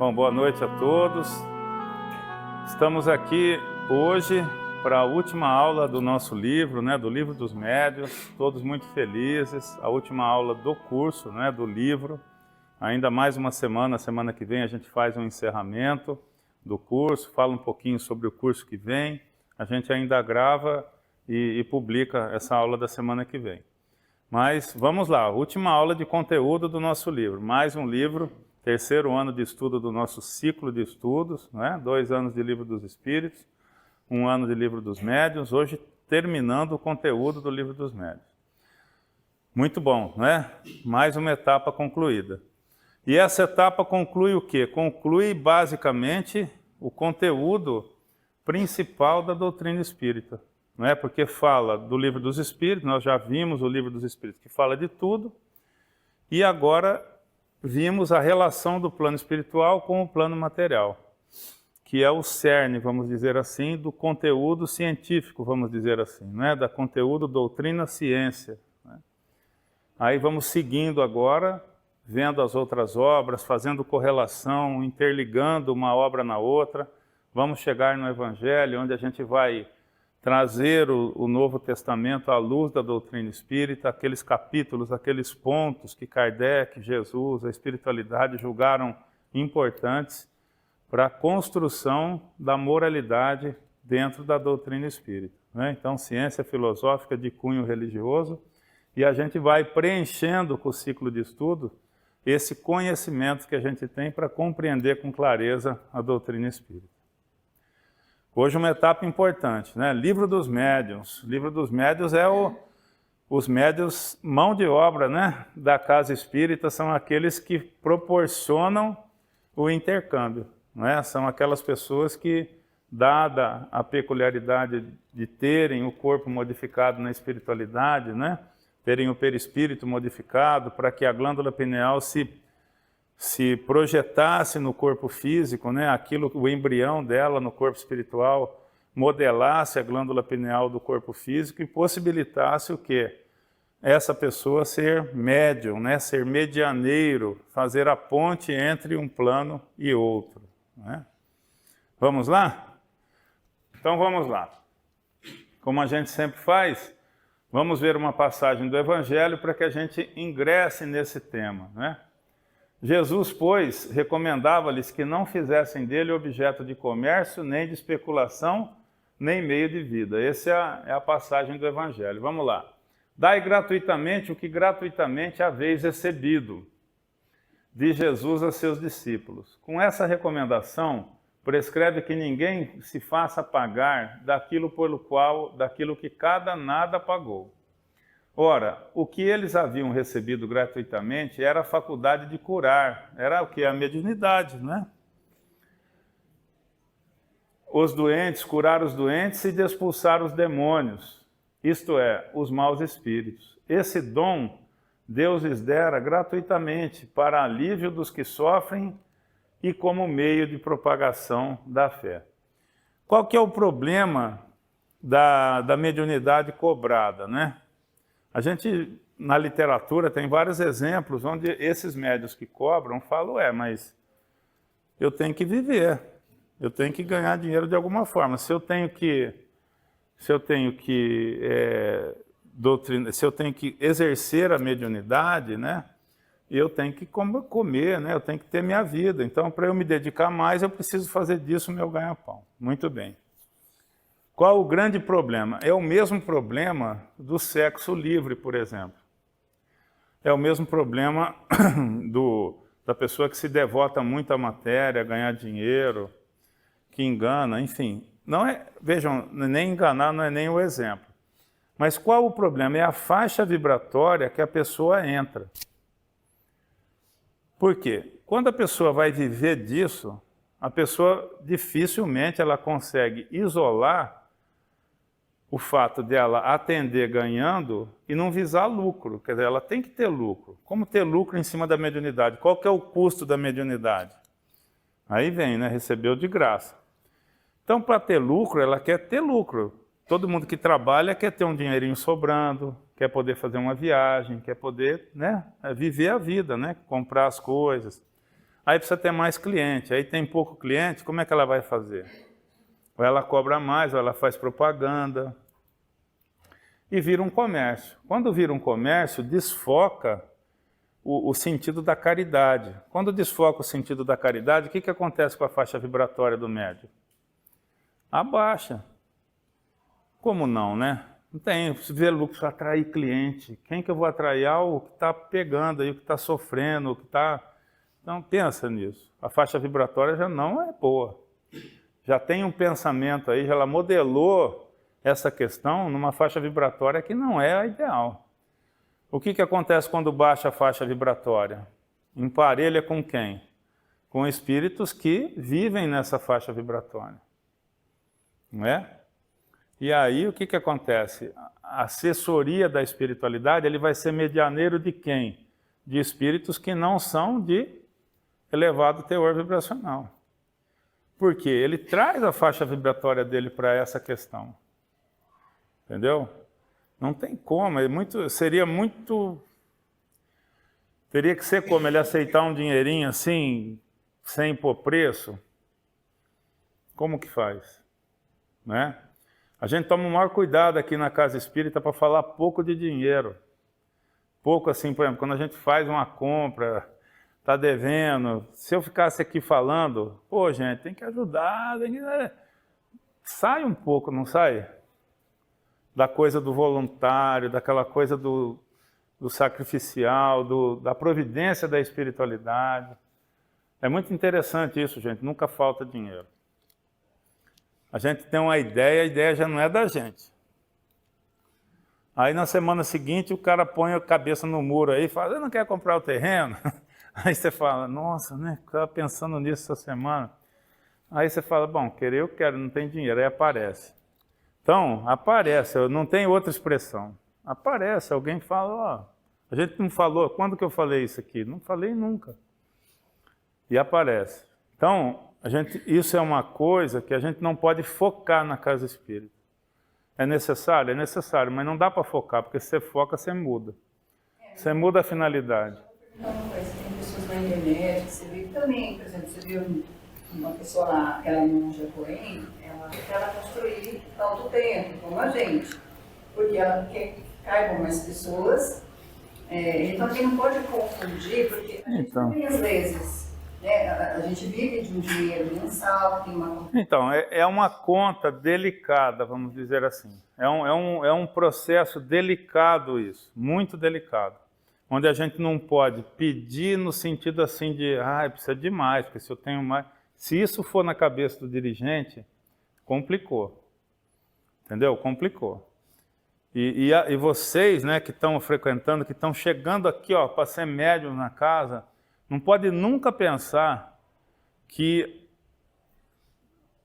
Bom, boa noite a todos. Estamos aqui hoje para a última aula do nosso livro, do Livro dos Médiuns, todos muito felizes, a última aula do curso, do livro. Ainda mais uma semana, semana que vem a gente faz um encerramento do curso, fala um pouquinho sobre o curso que vem, a gente ainda grava e publica essa aula da semana que vem. Mas vamos lá, última aula de conteúdo do nosso livro, mais um livro, terceiro ano de estudo do nosso ciclo de estudos, 2 anos de Livro dos Espíritos, 1 ano de Livro dos Médiuns, hoje terminando o conteúdo do Livro dos Médiuns. Muito bom, Mais uma etapa concluída. E essa etapa conclui o quê? Conclui basicamente o conteúdo principal da doutrina espírita. Porque fala do Livro dos Espíritos, nós já vimos o Livro dos Espíritos que fala de tudo, e agora vimos a relação do plano espiritual com o plano material, que é o cerne, vamos dizer assim, do conteúdo científico, vamos dizer assim, da conteúdo doutrina ciência. Aí vamos seguindo agora, vendo as outras obras, fazendo correlação, interligando uma obra na outra, vamos chegar no Evangelho, onde a gente vai trazer o Novo Testamento à luz da doutrina espírita, aqueles capítulos, aqueles pontos que Kardec, Jesus, a espiritualidade julgaram importantes para a construção da moralidade dentro da doutrina espírita. Então, ciência filosófica de cunho religioso, e a gente vai preenchendo com o ciclo de estudo esse conhecimento que a gente tem para compreender com clareza a doutrina espírita. Hoje uma etapa importante, Livro dos Médiuns. Livro dos Médiuns é os médiuns mão de obra, da casa espírita, são aqueles que proporcionam o intercâmbio, São aquelas pessoas que, dada a peculiaridade de terem o corpo modificado na espiritualidade, terem o perispírito modificado para que a glândula pineal se projetasse no corpo físico, aquilo, o embrião dela no corpo espiritual, modelasse a glândula pineal do corpo físico e possibilitasse o quê? Essa pessoa ser médium, ser medianeiro, fazer a ponte entre um plano e outro. Vamos lá? Então vamos lá. Como a gente sempre faz, vamos ver uma passagem do Evangelho para que a gente ingresse nesse tema, Jesus, pois, recomendava-lhes que não fizessem dele objeto de comércio, nem de especulação, nem meio de vida. Essa é a passagem do Evangelho. Vamos lá. Dai gratuitamente o que gratuitamente haveis recebido, de Jesus a seus discípulos. Com essa recomendação, prescreve que ninguém se faça pagar daquilo que cada nada pagou. Ora, o que eles haviam recebido gratuitamente era a faculdade de curar, era o que? A mediunidade, Os doentes, curar os doentes e expulsar os demônios, isto é, os maus espíritos. Esse dom Deus lhes dera gratuitamente para alívio dos que sofrem e como meio de propagação da fé. Qual que é o problema da mediunidade cobrada, A gente, na literatura, tem vários exemplos onde esses médiuns que cobram falam, mas eu tenho que viver, eu tenho que ganhar dinheiro de alguma forma. Se eu tenho que exercer a mediunidade, eu tenho que comer, eu tenho que ter minha vida. Então, para eu me dedicar mais, eu preciso fazer disso o meu ganha-pão. Muito bem. Qual o grande problema? É o mesmo problema do sexo livre, por exemplo. É o mesmo problema da pessoa que se devota muito à matéria, ganhar dinheiro, que engana, enfim. Vejam, nem enganar não é nem o exemplo. Mas qual o problema? É a faixa vibratória que a pessoa entra. Por quê? Quando a pessoa vai viver disso, a pessoa dificilmente ela consegue isolar o fato dela atender ganhando e não visar lucro. Quer dizer, ela tem que ter lucro. Como ter lucro em cima da mediunidade? Qual que é o custo da mediunidade? Aí vem, recebeu de graça. Então, para ter lucro, ela quer ter lucro. Todo mundo que trabalha quer ter um dinheirinho sobrando, quer poder fazer uma viagem, quer poder viver a vida, comprar as coisas. Aí precisa ter mais cliente, aí tem pouco cliente, como é que ela vai fazer? Ou ela cobra mais, ou ela faz propaganda. E vira um comércio. Quando vira um comércio, desfoca o sentido da caridade. Quando desfoca o sentido da caridade, o que acontece com a faixa vibratória do médium? Abaixa. Como não, né? Não tem, se vê lucro para atrair cliente. Quem que eu vou atrair? O que está pegando aí, o que está sofrendo, o que está... Então pensa nisso. A faixa vibratória já não é boa. Já tem um pensamento aí, já ela modelou essa questão numa faixa vibratória que não é a ideal. O que acontece quando baixa a faixa vibratória? Emparelha com quem? Com espíritos que vivem nessa faixa vibratória. Não é? E aí o que acontece? A assessoria da espiritualidade, ele vai ser medianeiro de quem? De espíritos que não são de elevado teor vibracional. Por quê? Ele traz a faixa vibratória dele para essa questão. Entendeu? Não tem como, teria que ser como ele aceitar um dinheirinho assim, sem pôr preço. Como que faz? Né? A gente toma o maior cuidado aqui na Casa Espírita para falar pouco de dinheiro. Pouco assim, por exemplo, quando a gente faz uma compra, está devendo, se eu ficasse aqui falando, pô gente, tem que ajudar, sai um pouco, não sai? Da coisa do voluntário, daquela coisa do sacrificial, da providência da espiritualidade. É muito interessante isso, gente, nunca falta dinheiro. A gente tem uma ideia, a ideia já não é da gente. Aí na semana seguinte o cara põe a cabeça no muro aí e fala, eu não quero comprar o terreno? Aí você fala, nossa, né, eu estava pensando nisso essa semana. Aí você fala, bom, querer eu quero, não tem dinheiro, aí aparece. Então, aparece, não tem outra expressão. Aparece, alguém fala, ó, a gente não falou, quando que eu falei isso aqui? Não falei nunca. E aparece. Então, isso é uma coisa que a gente não pode focar na casa espírita. É necessário? É necessário, mas não dá para focar, porque se você foca, você muda. Você muda a finalidade. Não, mas tem pessoas na internet que você vê também, por exemplo, você vê uma pessoa lá, aquela monja Coen, ela quer construir tanto tempo, como a gente, porque ela quer que caibam mais pessoas, então a gente não pode confundir, porque a gente também às vezes, né, a gente vive de um dinheiro mensal, tem uma... Então, é uma conta delicada, vamos dizer assim, é um processo delicado isso, muito delicado. Onde a gente não pode pedir no sentido assim de, precisa de mais, porque se eu tenho mais... Se isso for na cabeça do dirigente, complicou. Entendeu? Complicou. E vocês, né, que estão frequentando, que estão chegando aqui para ser médium na casa, não pode nunca pensar que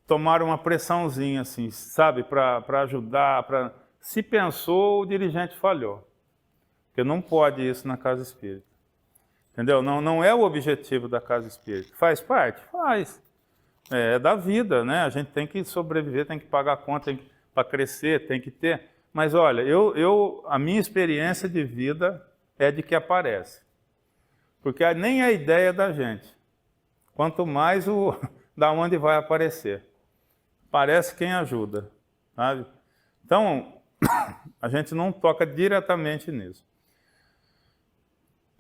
tomaram uma pressãozinha, assim, sabe, para ajudar. Se pensou, o dirigente falhou. Porque não pode isso na casa espírita. Entendeu? Não é o objetivo da casa espírita. Faz parte? Faz. É da vida, né? A gente tem que sobreviver, tem que pagar a conta para crescer, tem que ter. Mas olha, a minha experiência de vida é de que aparece. Porque nem a ideia da gente. Quanto mais da onde vai aparecer. Parece quem ajuda. Sabe? Então, a gente não toca diretamente nisso.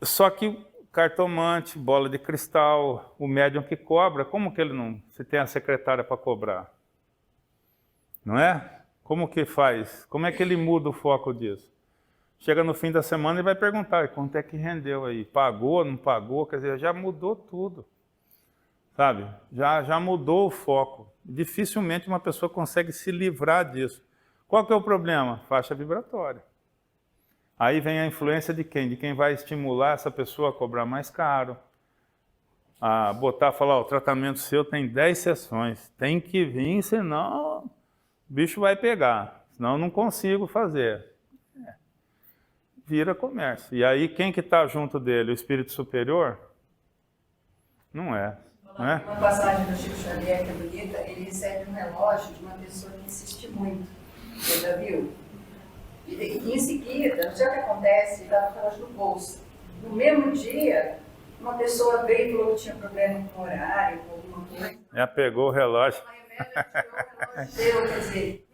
Só que cartomante, bola de cristal, o médium que cobra, como que ele não... Se tem a secretária para cobrar? Não é? Como que faz? Como é que ele muda o foco disso? Chega no fim da semana e vai perguntar, quanto é que rendeu aí? Pagou, não pagou? Quer dizer, já mudou tudo. Sabe? Já mudou o foco. Dificilmente uma pessoa consegue se livrar disso. Qual que é o problema? Faixa vibratória. Aí vem a influência de quem? De quem vai estimular essa pessoa a cobrar mais caro. A falar, o tratamento seu tem 10 sessões, tem que vir, senão o bicho vai pegar, senão eu não consigo fazer. Vira comércio. E aí quem que está junto dele? O espírito superior? Não é. Não é? Uma passagem do Chico Xavier que é bonita, ele recebe um relógio de uma pessoa que insiste muito. Você já viu? E em seguida, não sei o que acontece, ele dá o relógio no bolso. No mesmo dia, uma pessoa veio e falou que tinha problema com horário, com alguma coisa. Já pegou o relógio. Deu, quer dizer,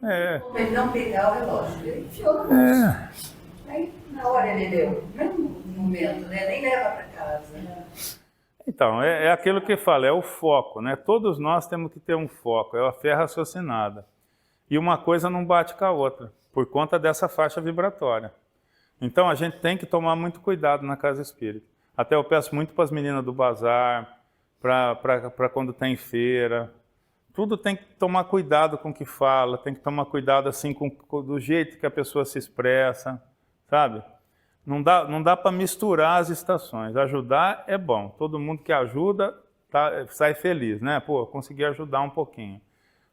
ele não pegar o relógio, ele enfiou no bolso. Aí, na hora ele deu, no mesmo momento, né? Nem leva para casa. Então, é aquilo que fala, é o foco, né? Todos nós temos que ter um foco, é a fé raciocinada. E uma coisa não bate com a outra, por conta dessa faixa vibratória. Então, a gente tem que tomar muito cuidado na casa espírita. Até eu peço muito para as meninas do bazar, para quando tem feira. Tudo tem que tomar cuidado com o que fala, tem que tomar cuidado assim do jeito que a pessoa se expressa, sabe? Não dá para misturar as estações. Ajudar é bom. Todo mundo que ajuda sai feliz, né? Pô, consegui ajudar um pouquinho.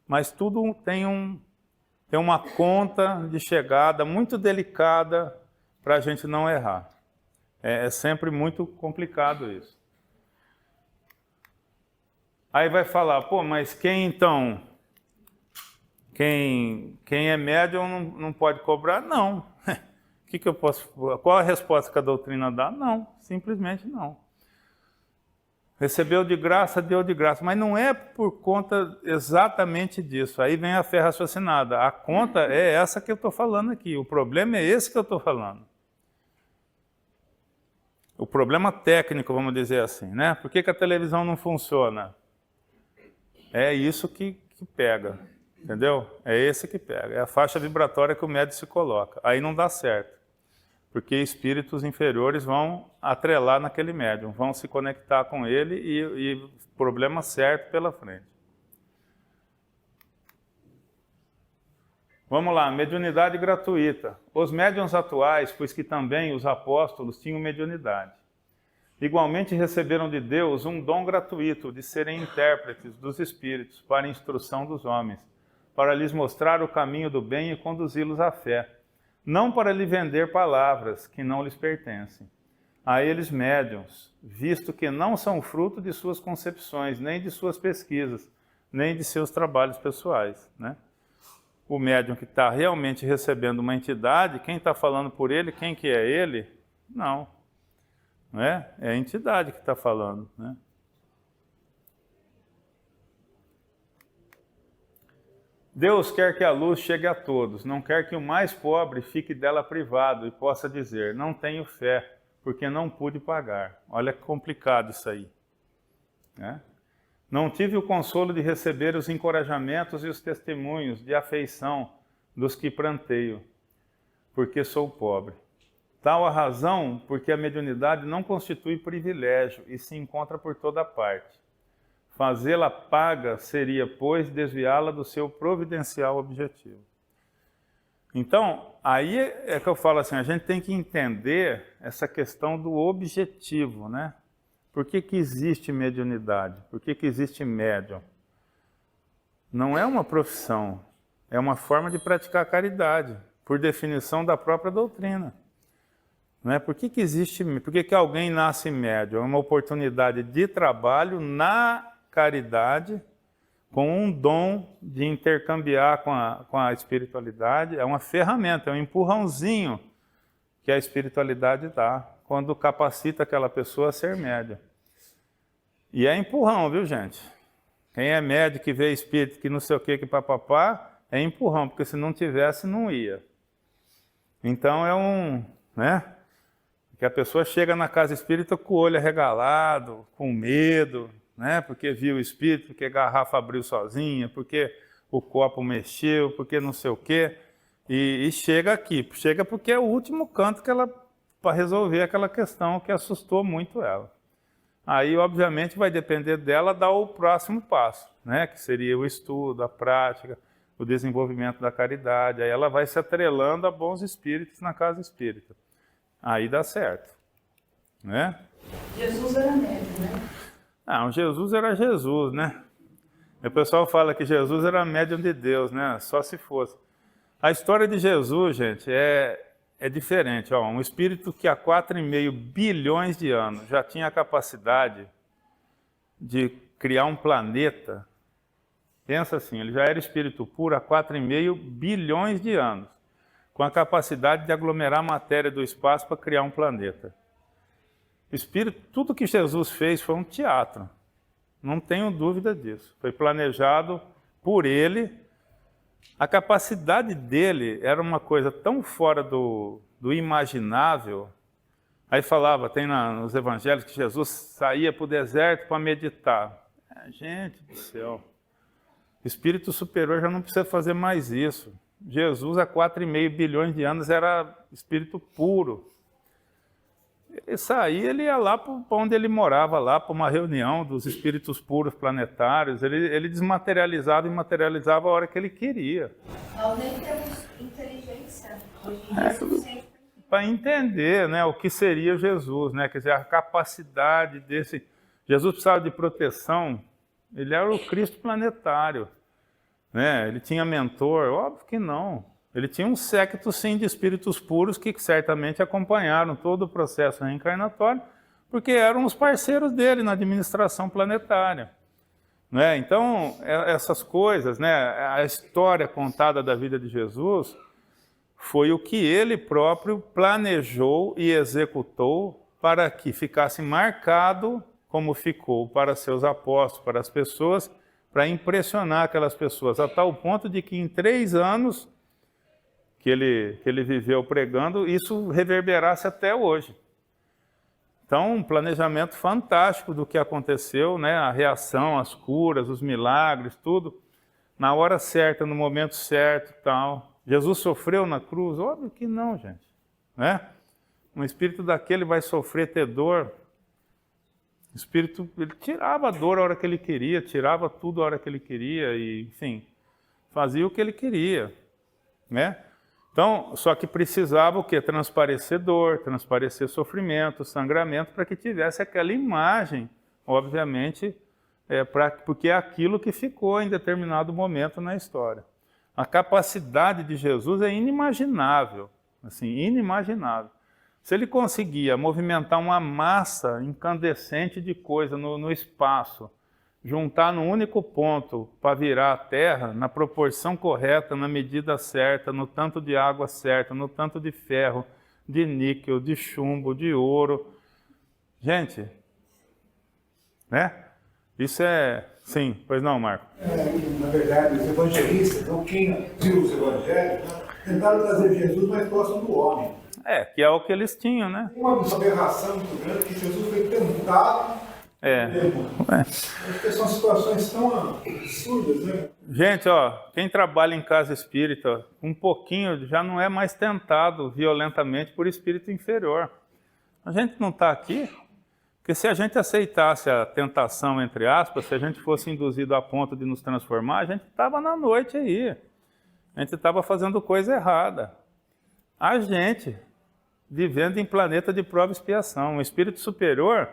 Mas tudo tem uma conta de chegada muito delicada para a gente não errar. É sempre muito complicado isso. Aí vai falar, pô, mas quem então? Quem é médium não pode cobrar? Não. Que eu posso? Qual a resposta que a doutrina dá? Não, simplesmente não. Recebeu de graça, deu de graça, mas não é por conta exatamente disso. Aí vem a fé raciocinada. A conta é essa que eu estou falando aqui. O problema é esse que eu estou falando. O problema técnico, vamos dizer assim, né? Por que a televisão não funciona? É isso que pega, entendeu? É esse que pega. É a faixa vibratória que o médium se coloca. Aí não dá certo. Porque espíritos inferiores vão atrelar naquele médium, vão se conectar com ele e problema certo pela frente. Vamos lá, mediunidade gratuita. Os médiuns atuais, pois que também os apóstolos tinham mediunidade, igualmente receberam de Deus um dom gratuito de serem intérpretes dos espíritos para a instrução dos homens, para lhes mostrar o caminho do bem e conduzi-los à fé, não para lhe vender palavras que não lhes pertencem. A eles médiuns, visto que não são fruto de suas concepções, nem de suas pesquisas, nem de seus trabalhos pessoais, né? O médium que está realmente recebendo uma entidade, quem está falando por ele, quem que é ele? Não. Não é? É a entidade que está falando, né? Deus quer que a luz chegue a todos, não quer que o mais pobre fique dela privado e possa dizer, não tenho fé, porque não pude pagar. Olha que complicado isso aí, né? Não tive o consolo de receber os encorajamentos e os testemunhos de afeição dos que pranteio, porque sou pobre. Tal a razão porque a mediunidade não constitui privilégio e se encontra por toda parte. Fazê-la paga seria, pois, desviá-la do seu providencial objetivo. Então, aí é que eu falo assim, a gente tem que entender essa questão do objetivo, né? Por que existe mediunidade? Por que existe médium? Não é uma profissão, é uma forma de praticar caridade, por definição da própria doutrina. Não é? Por que existe, por que alguém nasce médium? É uma oportunidade de trabalho na caridade, com um dom de intercambiar com a espiritualidade. É uma ferramenta, é um empurrãozinho que a espiritualidade dá, quando capacita aquela pessoa a ser médium. E é empurrão, viu, gente? Quem é médium, que vê espírito, que não sei o que papapá, é empurrão, porque se não tivesse, não ia. Então é né? Que a pessoa chega na casa espírita com o olho arregalado, com medo, né? Porque viu o espírito, porque a garrafa abriu sozinha, porque o copo mexeu, porque não sei o quê. E chega aqui, chega porque é o último canto que ela para resolver aquela questão que assustou muito ela. Aí, obviamente, vai depender dela dar o próximo passo, né? Que seria o estudo, a prática, o desenvolvimento da caridade. Aí ela vai se atrelando a bons espíritos na casa espírita. Aí dá certo, né? Jesus era médium, né? Não, Jesus era Jesus, né? O pessoal fala que Jesus era médium de Deus, né? Só se fosse. A história de Jesus, gente, é diferente. Ó, um espírito que há 4,5 bilhões de anos já tinha a capacidade de criar um planeta. Pensa assim, ele já era espírito puro há 4,5 bilhões de anos, com a capacidade de aglomerar matéria do espaço para criar um planeta. Espírito, tudo que Jesus fez foi um teatro. Não tenho dúvida disso. Foi planejado por ele. A capacidade dele era uma coisa tão fora do imaginável. Aí falava, tem nos evangelhos, que Jesus saía para o deserto para meditar. Gente do céu, espírito superior já não precisa fazer mais isso. Jesus, há 4,5 bilhões de anos, era espírito puro. Ele saía, ele ia lá para onde ele morava, lá para uma reunião dos espíritos puros planetários. Ele desmaterializava e materializava a hora que ele queria. Nós nem temos inteligência. Hoje em dia é suficiente para entender, né, o que seria Jesus, né? Quer dizer, a capacidade desse... Jesus precisava de proteção, ele era o Cristo planetário, né? Ele tinha mentor? Óbvio que não. Ele tinha um séquito, sim, de espíritos puros que certamente acompanharam todo o processo reencarnatório, porque eram os parceiros dele na administração planetária, né? Então, essas coisas, né, a história contada da vida de Jesus foi o que ele próprio planejou e executou para que ficasse marcado como ficou para seus apóstolos, para as pessoas, para impressionar aquelas pessoas, a tal ponto de que em 3 anos que ele viveu pregando, isso reverberasse até hoje. Então, um planejamento fantástico do que aconteceu, né? A reação, as curas, os milagres, tudo, na hora certa, no momento certo e tal. Jesus sofreu na cruz? Óbvio que não, gente, né? Um espírito daquele vai sofrer, ter dor. O espírito, ele tirava a dor a hora que ele queria, tirava tudo a hora que ele queria e, enfim, fazia o que ele queria, né? Então, só que precisava o quê? Transparecer dor, transparecer sofrimento, sangramento, para que tivesse aquela imagem, obviamente, porque é aquilo que ficou em determinado momento na história. A capacidade de Jesus é inimaginável, assim, inimaginável. Se ele conseguia movimentar uma massa incandescente de coisa no espaço, juntar num único ponto para virar a Terra, na proporção correta, na medida certa, no tanto de água certa, no tanto de ferro, de níquel, de chumbo, de ouro. Gente, né? Isso é... Sim, pois não, Marco? Na verdade, os evangelistas, então quem viu os evangelhos, tentaram trazer Jesus mais próximo do homem. Que é o que eles tinham, né? Tem uma aberração muito grande que Jesus foi tentado. Acho que são situações tão absurdas, né? Gente, ó, quem trabalha em casa espírita, um pouquinho já não é mais tentado violentamente por espírito inferior. A gente não está aqui, porque se a gente aceitasse a tentação, entre aspas, se a gente fosse induzido a ponto de nos transformar, a gente estava na noite aí. A gente estava fazendo coisa errada. A gente, vivendo em planeta de prova e expiação, um espírito superior...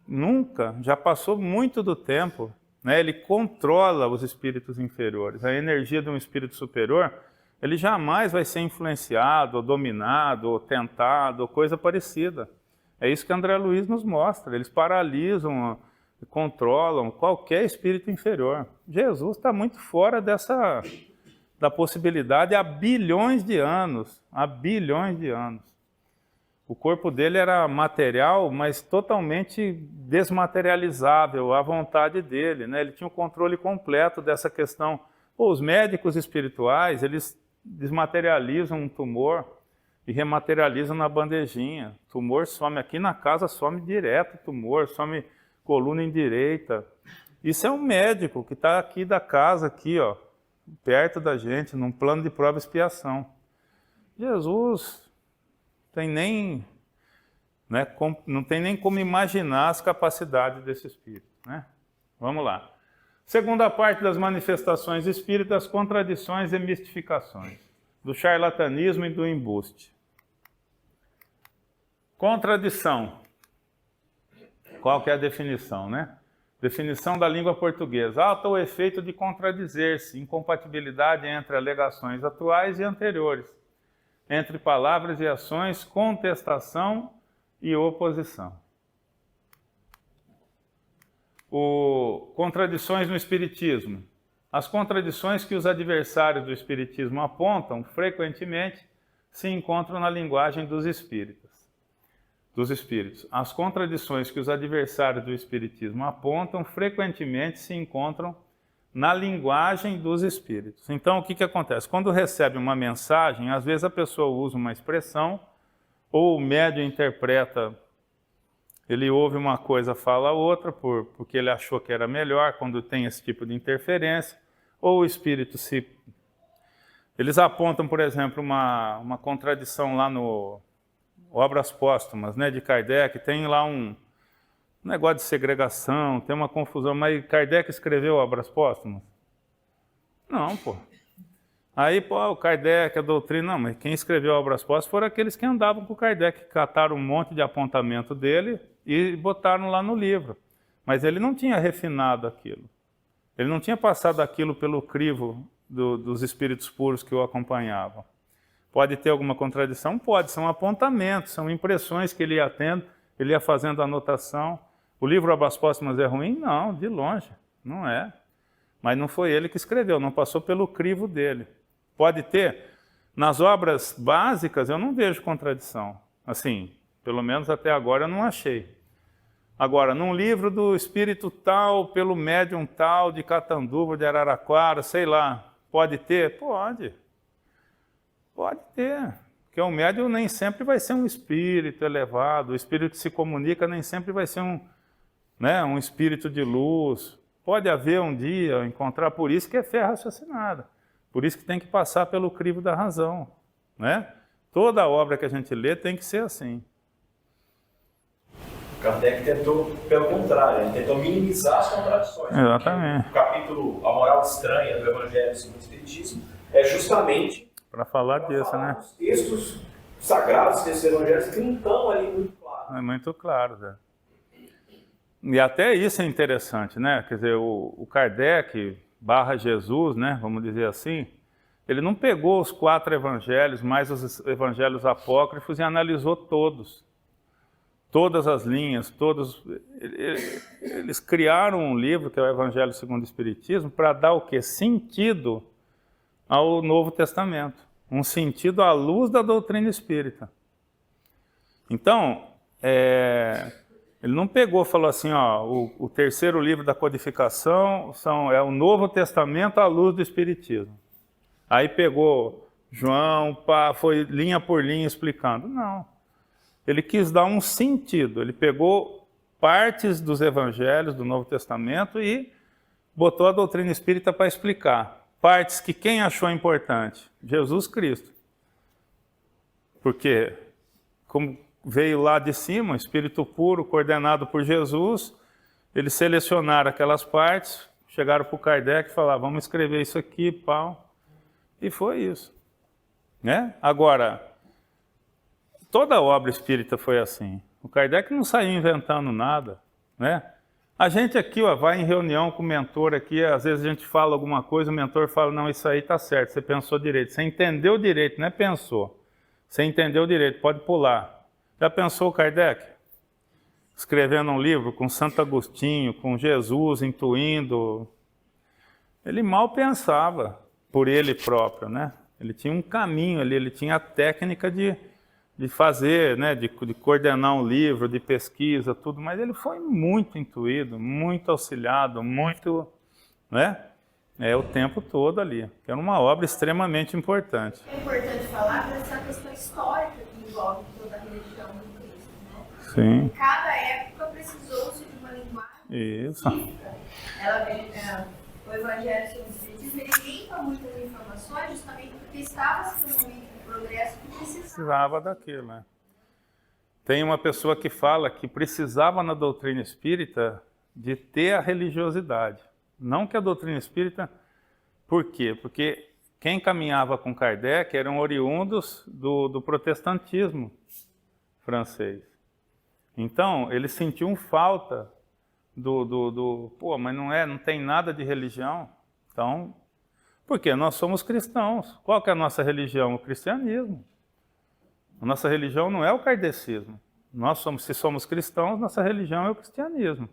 Nunca, já passou muito do tempo, né? Ele controla os espíritos inferiores. A energia de um espírito superior, ele jamais vai ser influenciado, ou dominado, ou tentado, ou coisa parecida. É isso que André Luiz nos mostra. Eles paralisam, controlam qualquer espírito inferior. Jesus está muito fora da possibilidade há bilhões de anos. Há bilhões de anos. O corpo dele era material, mas totalmente desmaterializável à vontade dele, né? Ele tinha o controle completo dessa questão. Os médicos espirituais, eles desmaterializam um tumor e rematerializam na bandejinha. O tumor some aqui na casa, some direto o tumor, some coluna indireita. Isso é um médico que está aqui da casa, aqui, ó, perto da gente, num plano de prova e expiação. Jesus... não tem nem como imaginar as capacidades desse espírito, né? Vamos lá. Segunda parte das manifestações espíritas, contradições e mistificações, do charlatanismo e do embuste. Contradição. Qual que é a definição, né? Definição da língua portuguesa. Alto o efeito de contradizer-se, incompatibilidade entre alegações atuais e anteriores, entre palavras e ações, contestação e oposição. Contradições no Espiritismo. As contradições que os adversários do Espiritismo apontam, frequentemente, se encontram na linguagem dos espíritas. dos espíritos. As contradições que os adversários do espiritismo apontam frequentemente se encontram na linguagem dos espíritos. Então, o que acontece? Quando recebe uma mensagem, às vezes a pessoa usa uma expressão, ou o médium interpreta, ele ouve uma coisa, fala outra, porque ele achou que era melhor, quando tem esse tipo de interferência, ou o espírito se... Eles apontam, por exemplo, uma contradição lá no Obras Póstumas, né, de Kardec, tem lá um negócio de segregação, tem uma confusão, mas Kardec escreveu Obras Póstumas? Não, pô. Aí, pô, o Kardec, a doutrina, não, mas quem escreveu Obras Póstumas foram aqueles que andavam com o Kardec, que cataram um monte de apontamento dele e botaram lá no livro. Mas ele não tinha refinado aquilo. Ele não tinha passado aquilo pelo crivo dos espíritos puros que o acompanhavam. Pode ter alguma contradição? Pode, são apontamentos, são impressões que ele ia tendo, ele ia fazendo anotação. O livro Obras Póstumas é ruim? Não, de longe, não é. Mas não foi ele que escreveu, não passou pelo crivo dele. Pode ter. Nas obras básicas eu não vejo contradição. Assim, pelo menos até agora eu não achei. Agora, num livro do espírito tal, pelo médium tal, de Catanduva, de Araraquara, sei lá, pode ter? Pode. Pode ter. Porque o médium nem sempre vai ser um espírito elevado, o espírito que se comunica nem sempre vai ser um espírito de luz. Pode haver um dia, encontrar, por isso que é fé raciocinada. Por isso que tem que passar pelo crivo da razão, né? Toda obra que a gente lê tem que ser assim. Kardec tentou, pelo contrário, ele tentou minimizar as contradições. Exatamente. O capítulo A Moral Estranha do Evangelho segundo o Espiritismo é justamente para falar disso, né? Os textos sagrados desses evangelhos que não estão ali muito claros. É muito claro, Zé. E até isso é interessante, né? Quer dizer, o Kardec / Jesus, né? Vamos dizer assim, ele não pegou os 4 evangelhos, mais os evangelhos apócrifos e analisou todos. Todas as linhas, todos... Eles criaram um livro, que é o Evangelho segundo o Espiritismo, para dar o quê? Sentido ao Novo Testamento. Um sentido à luz da doutrina espírita. Então, ele não pegou e falou assim, ó, o terceiro livro da codificação é o Novo Testamento à luz do Espiritismo. Aí pegou João, foi linha por linha explicando. Não. Ele quis dar um sentido. Ele pegou partes dos evangelhos do Novo Testamento e botou a doutrina espírita para explicar. Partes que quem achou importante? Jesus Cristo. Porque, como veio lá de cima, Espírito puro, coordenado por Jesus, eles selecionaram aquelas partes, chegaram para o Kardec e falaram, vamos escrever isso aqui, pau. E foi isso. Né? Agora, toda obra espírita foi assim. O Kardec não saiu inventando nada, né? A gente aqui, ó, vai em reunião com o mentor aqui, às vezes a gente fala alguma coisa, o mentor fala, não, isso aí está certo, você pensou direito. Você entendeu direito, não é pensou. Você entendeu direito, pode pular. Já pensou o Kardec? Escrevendo um livro com Santo Agostinho, com Jesus intuindo. Ele mal pensava por ele próprio, né? Ele tinha um caminho ali, ele tinha a técnica de fazer, né, de coordenar um livro, de pesquisa, tudo, mas ele foi muito intuído, muito auxiliado, muito, né, o tempo todo ali. Era uma obra extremamente importante. É importante falar dessa questão histórica que envolve toda a religião do Cristo, né? Sim. Em cada época precisou-se de uma linguagem Isso. específica. O Evangelho segundo o Espiritismo, ele limpa muitas informações justamente porque estava-se no momento de progresso que precisava daquilo, né? Tem uma pessoa que fala que precisava na doutrina espírita de ter a religiosidade. Não que a doutrina espírita... Por quê? Porque quem caminhava com Kardec eram oriundos do protestantismo francês. Então, eles sentiam falta pô, mas não tem nada de religião. Então, por quê? Nós somos cristãos. Qual que é a nossa religião? O cristianismo. A nossa religião não é o kardecismo. Se somos cristãos, nossa religião é o cristianismo.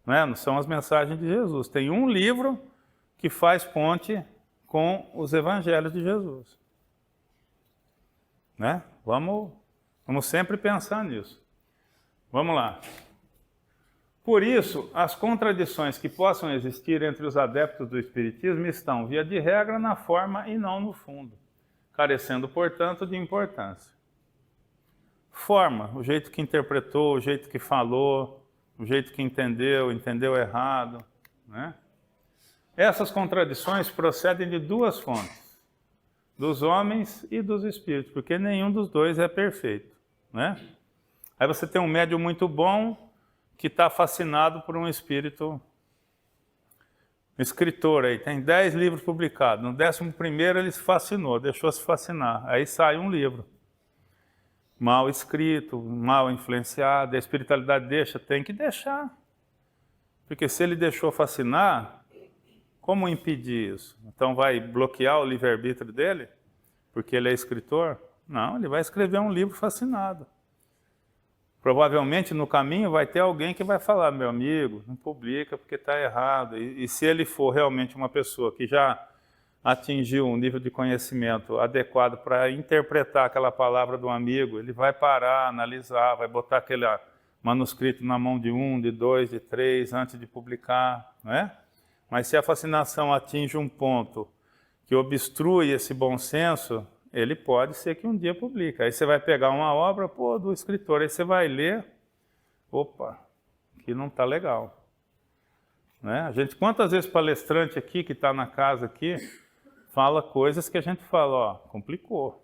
Não são as mensagens de Jesus. Tem um livro que faz ponte com os evangelhos de Jesus. Né? Vamos sempre pensar nisso. Vamos lá. Por isso, as contradições que possam existir entre os adeptos do Espiritismo estão, via de regra, na forma e não no fundo, carecendo, portanto, de importância. Forma, o jeito que interpretou, o jeito que falou, o jeito que entendeu errado, né? Essas contradições procedem de duas fontes, dos homens e dos espíritos, porque nenhum dos dois é perfeito, né? Aí você tem um médium muito bom que está fascinado por um espírito, um escritor aí, tem 10 livros publicados, no 11º ele se fascinou, deixou se fascinar, aí sai um livro, mal escrito, mal influenciado, a espiritualidade deixa, tem que deixar, porque se ele deixou fascinar, como impedir isso? Então vai bloquear o livre-arbítrio dele, porque ele é escritor? Não, ele vai escrever um livro fascinado. Provavelmente no caminho vai ter alguém que vai falar, meu amigo, não publica porque está errado. E se ele for realmente uma pessoa que já atingiu um nível de conhecimento adequado para interpretar aquela palavra do amigo, ele vai parar, analisar, vai botar aquele manuscrito na mão de 1, de 2, de 3, antes de publicar, não é? Mas se a fascinação atinge um ponto que obstrui esse bom senso, ele pode ser que um dia publique. Aí você vai pegar uma obra, do escritor, aí você vai ler, opa, que não está legal. Né? A gente, quantas vezes palestrante aqui, que está na casa aqui, fala coisas que a gente fala, complicou.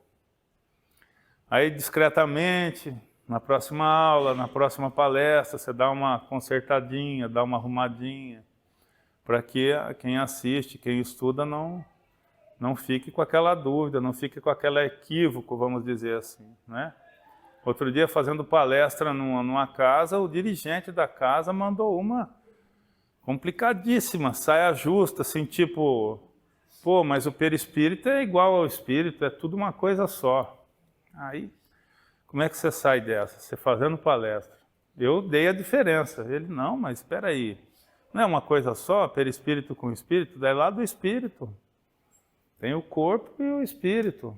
Aí discretamente, na próxima aula, na próxima palestra, você dá uma consertadinha, dá uma arrumadinha, para que quem assiste, quem estuda, não fique com aquela dúvida, não fique com aquele equívoco, vamos dizer assim, né? Outro dia, fazendo palestra numa casa, o dirigente da casa mandou uma complicadíssima, saia justa, assim, tipo, mas o perispírito é igual ao espírito, é tudo uma coisa só. Aí, como é que você sai dessa? Você fazendo palestra. Eu dei a diferença. Ele, não, mas espera aí, não é uma coisa só, perispírito com espírito? Daí lá do espírito. Tem o corpo e o espírito.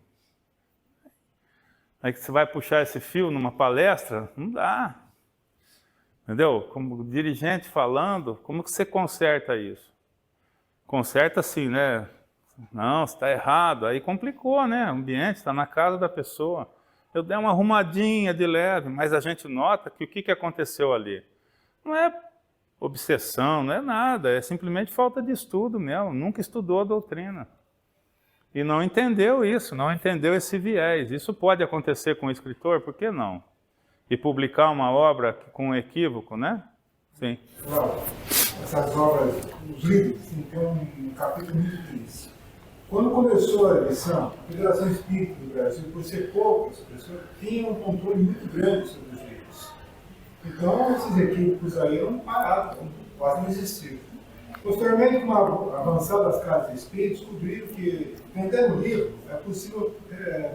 Aí que você vai puxar esse fio numa palestra, não dá. Entendeu? Como dirigente falando, como que você conserta isso? Conserta assim, né? Não, você está errado. Aí complicou, né? O ambiente está na casa da pessoa. Eu dei uma arrumadinha de leve, mas a gente nota que o que aconteceu ali? Não é obsessão, não é nada, é simplesmente falta de estudo mesmo. Nunca estudou a doutrina. E não entendeu isso, não entendeu esse viés. Isso pode acontecer com o escritor, por que não? E publicar uma obra com um equívoco, né? Sim. Claro, essas obras, os livros, tem um capítulo muito triste. Quando começou a edição, a Federação Espírita do Brasil, por ser poucas pessoas, tinha um controle muito grande sobre os livros. Então, esses equívocos aí eram parados, quase não existiam. Posteriormente, com a avançada das casas de espíritos, descobriram que, vendendo livro, é possível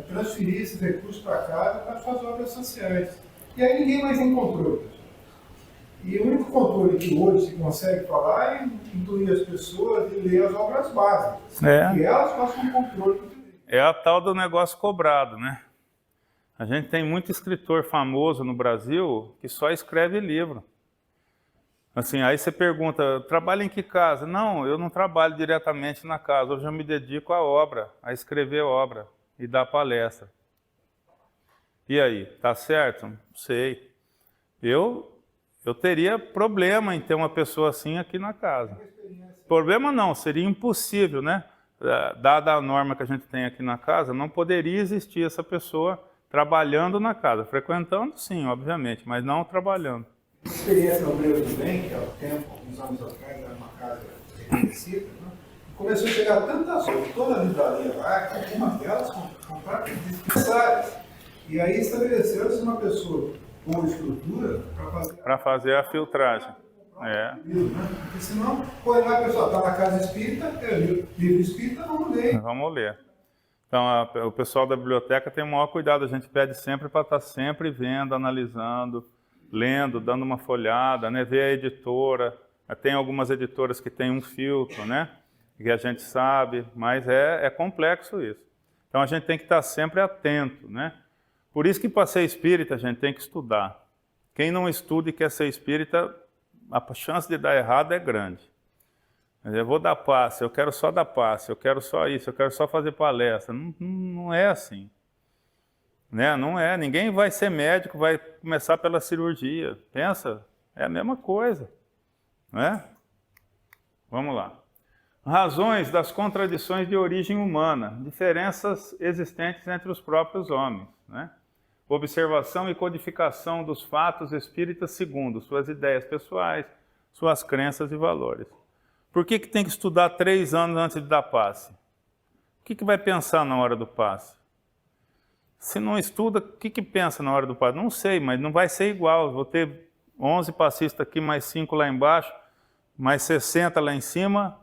transferir esses recursos para casa para suas obras sociais. E aí ninguém mais tem controle. E o único controle que hoje se consegue falar é incluir as pessoas e ler as obras básicas. Que elas façam um controle. É a tal do negócio cobrado, né? A gente tem muito escritor famoso no Brasil que só escreve livro. Assim, aí você pergunta, trabalha em que casa? Não, eu não trabalho diretamente na casa, hoje eu me dedico à obra, a escrever obra e dar palestra. E aí, tá certo? Não sei. Eu teria problema em ter uma pessoa assim aqui na casa. Problema não, seria impossível, né? Dada a norma que a gente tem aqui na casa, não poderia existir essa pessoa trabalhando na casa. Frequentando, sim, obviamente, mas não trabalhando. Experiência no Breu de Bem, que há alguns anos atrás, era uma casa reconhecida, né? Começou a chegar tantas coisas, toda a livraria lá, que algumas delas compraram desnecessárias. E aí estabeleceu-se uma pessoa com estrutura para fazer a filtragem. Porque senão, põe lá a pessoa, está na casa espírita, livro espírita, vamos ler. Vamos ler. Então, o pessoal da biblioteca tem o maior cuidado, a gente pede sempre para estar sempre vendo, analisando, lendo, dando uma folhada, né? Ver a editora. Tem algumas editoras que têm um filtro, né? Que a gente sabe, mas é complexo isso. Então a gente tem que estar sempre atento, né? Por isso que para ser espírita a gente tem que estudar. Quem não estuda e quer ser espírita, a chance de dar errado é grande. Eu vou dar passe, eu quero só dar passe, eu quero só isso, eu quero só fazer palestra. Não é assim. Né? Não é. Ninguém vai ser médico, vai começar pela cirurgia. Pensa, é a mesma coisa. Né? Vamos lá. Razões das contradições de origem humana, diferenças existentes entre os próprios homens. Né? Observação e codificação dos fatos espíritas segundo suas ideias pessoais, suas crenças e valores. Por que tem que estudar 3 anos antes de dar passe? O que vai pensar na hora do passe? Se não estuda, o que pensa na hora do passe? Não sei, mas não vai ser igual. Vou ter 11 passistas aqui, mais 5 lá embaixo, mais 60 lá em cima,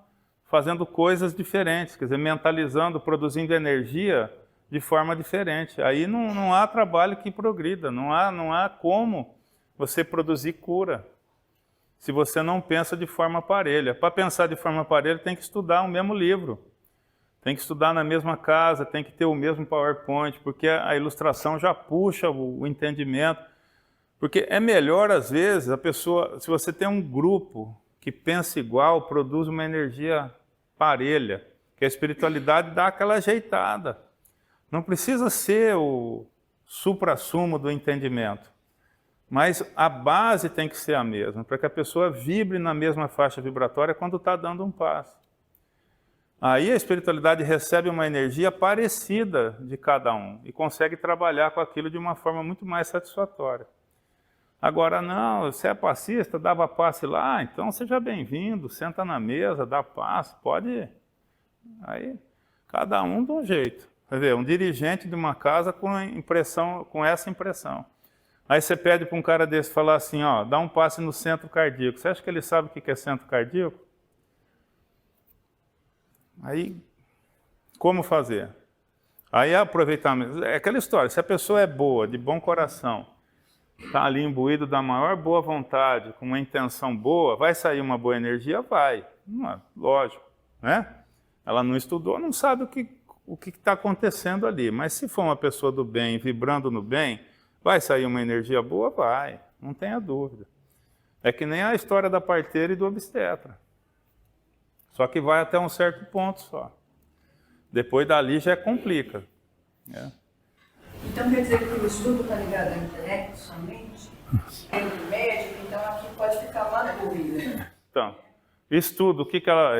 fazendo coisas diferentes, quer dizer, mentalizando, produzindo energia de forma diferente. Aí não há trabalho que progrida, não há como você produzir cura, se você não pensa de forma parelha. Para pensar de forma parelha, tem que estudar o mesmo livro, tem que estudar na mesma casa, tem que ter o mesmo PowerPoint, porque a ilustração já puxa o entendimento. Porque é melhor, às vezes, a pessoa, se você tem um grupo que pensa igual, produz uma energia parelha, que a espiritualidade dá aquela ajeitada. Não precisa ser o suprassumo do entendimento, mas a base tem que ser a mesma, para que a pessoa vibre na mesma faixa vibratória quando está dando um passo. Aí a espiritualidade recebe uma energia parecida de cada um e consegue trabalhar com aquilo de uma forma muito mais satisfatória. Agora não, você é passista, dava passe lá, então seja bem-vindo, senta na mesa, dá passe, pode ir. Aí cada um de um jeito. Quer ver, um dirigente de uma casa com essa impressão. Aí você pede para um cara desse falar assim, ó, dá um passe no centro cardíaco. Você acha que ele sabe o que é centro cardíaco? Aí, como fazer? Aí aproveitamento. É aquela história, se a pessoa é boa, de bom coração, está ali imbuído da maior boa vontade, com uma intenção boa, vai sair uma boa energia? Vai. Lógico, né? Ela não estudou, não sabe o que está acontecendo ali. Mas se for uma pessoa do bem, vibrando no bem, vai sair uma energia boa? Vai, não tenha dúvida. É que nem a história da parteira e do obstetra. Só que vai até um certo ponto só. Depois dali já complica. Né? Então quer dizer que o estudo está ligado ao intelecto somente? É do médico, então aqui pode ficar uma dúvida. Então, estudo,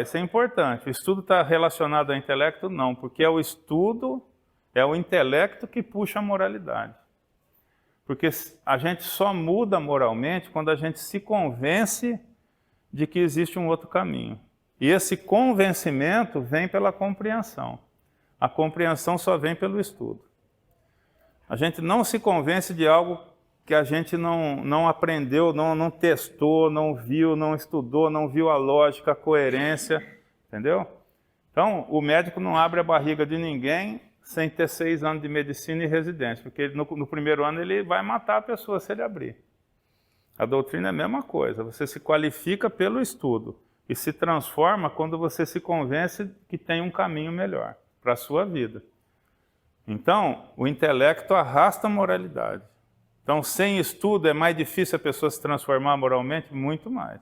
isso é importante. O estudo está relacionado ao intelecto? Não, porque é o estudo, é o intelecto que puxa a moralidade. Porque a gente só muda moralmente quando a gente se convence de que existe um outro caminho. E esse convencimento vem pela compreensão. A compreensão só vem pelo estudo. A gente não se convence de algo que a gente não aprendeu, não testou, não viu, não estudou, não viu a lógica, a coerência, entendeu? Então, o médico não abre a barriga de ninguém sem ter 6 anos de medicina e residência, porque no primeiro ano ele vai matar a pessoa se ele abrir. A doutrina é a mesma coisa, você se qualifica pelo estudo e se transforma quando você se convence que tem um caminho melhor para a sua vida. Então, o intelecto arrasta a moralidade. Então, sem estudo é mais difícil a pessoa se transformar moralmente? Muito mais.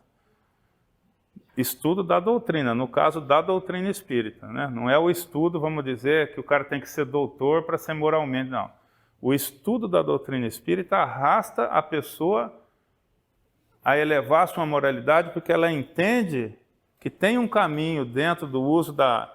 Estudo da doutrina, no caso da doutrina espírita. Né? Não é o estudo, vamos dizer, que o cara tem que ser doutor para ser moralmente, não. O estudo da doutrina espírita arrasta a pessoa a elevar sua moralidade porque ela entende que tem um caminho dentro do uso da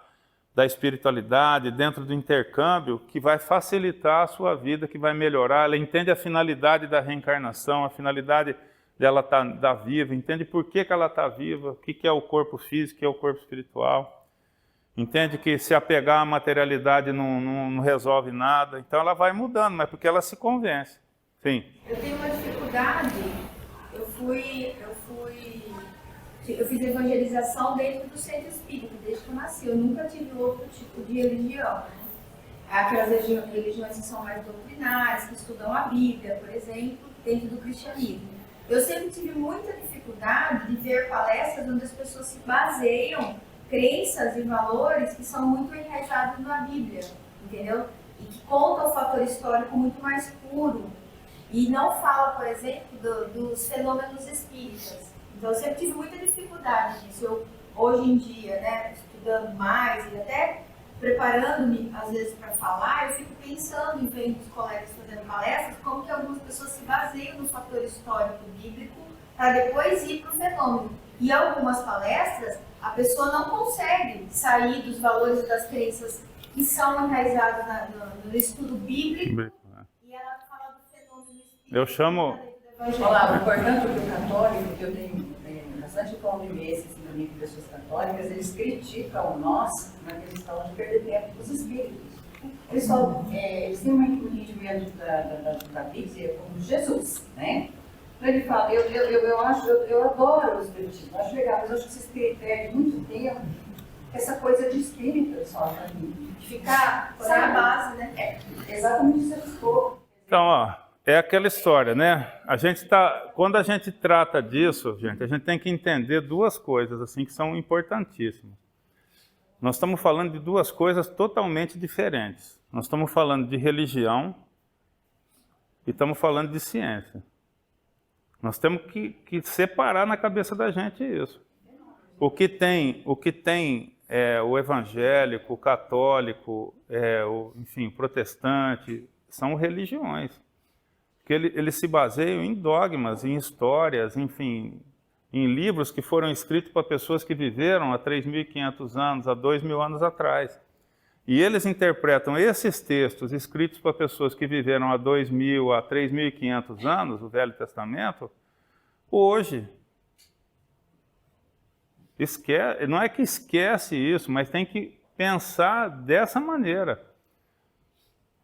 espiritualidade, dentro do intercâmbio, que vai facilitar a sua vida, que vai melhorar. Ela entende a finalidade da reencarnação, a finalidade dela estar viva, entende por que ela está viva, o que é o corpo físico, o que é o corpo espiritual. Entende que se apegar à materialidade não resolve nada. Então ela vai mudando, mas porque ela se convence. Sim. Eu tenho uma dificuldade, eu fiz evangelização dentro do centro espírita, desde que eu nasci. Eu nunca tive outro tipo de religião. Né? Aquelas religiões que são mais doutrinárias, que estudam a Bíblia, por exemplo, dentro do cristianismo. Eu sempre tive muita dificuldade de ver palestras onde as pessoas se baseiam crenças e valores que são muito enraizados na Bíblia, entendeu? E que contam o fator histórico muito mais puro. e não fala, por exemplo, dos fenômenos espíritas. Então eu sempre tive muita dificuldade nisso. Eu, hoje em dia, né, estudando mais e até preparando-me às vezes para falar, eu fico pensando em ver os colegas fazendo palestras, como que algumas pessoas se baseiam no fator histórico bíblico para depois ir para o fenômeno. E algumas palestras, a pessoa não consegue sair dos valores das crenças que são enraizadas no estudo bíblico, e ela fala do fenômeno espírita. Eu chamo... Olá, importante para o católico, que eu tenho bastante convivência também com pessoas católicas, eles criticam nós na questão de perder tempo com os espíritos. Eles têm um entendimento da Bíblia como Jesus, né? Então ele fala, eu adoro o espiritismo, acho legal, mas eu acho que vocês perdem muito tempo essa coisa de espírito só, de ficar na base, né? Exatamente isso que você falou. Então, ó, é aquela história, né? Quando a gente trata disso, gente, a gente tem que entender duas coisas assim que são importantíssimas. Nós estamos falando de duas coisas totalmente diferentes. Nós estamos falando de religião e estamos falando de ciência. Nós temos que separar na cabeça da gente isso. O que tem o evangélico, o católico, enfim, o protestante, são religiões. Porque eles se baseiam em dogmas, em histórias, enfim, em livros que foram escritos para pessoas que viveram há 3.500 anos, há 2.000 anos atrás. E eles interpretam esses textos escritos para pessoas que viveram há 2.000, há 3.500 anos, o Velho Testamento, hoje. Não é que esquece isso, mas tem que pensar dessa maneira.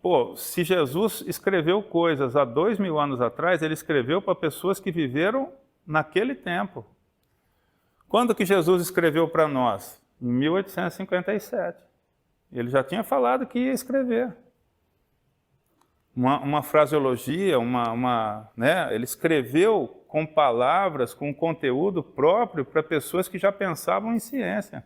Pô, se Jesus escreveu coisas há 2.000 anos atrás, ele escreveu para pessoas que viveram naquele tempo. Quando que Jesus escreveu para nós? Em 1857. Ele já tinha falado que ia escrever. Uma fraseologia, né? Ele escreveu com palavras, com conteúdo próprio para pessoas que já pensavam em ciência.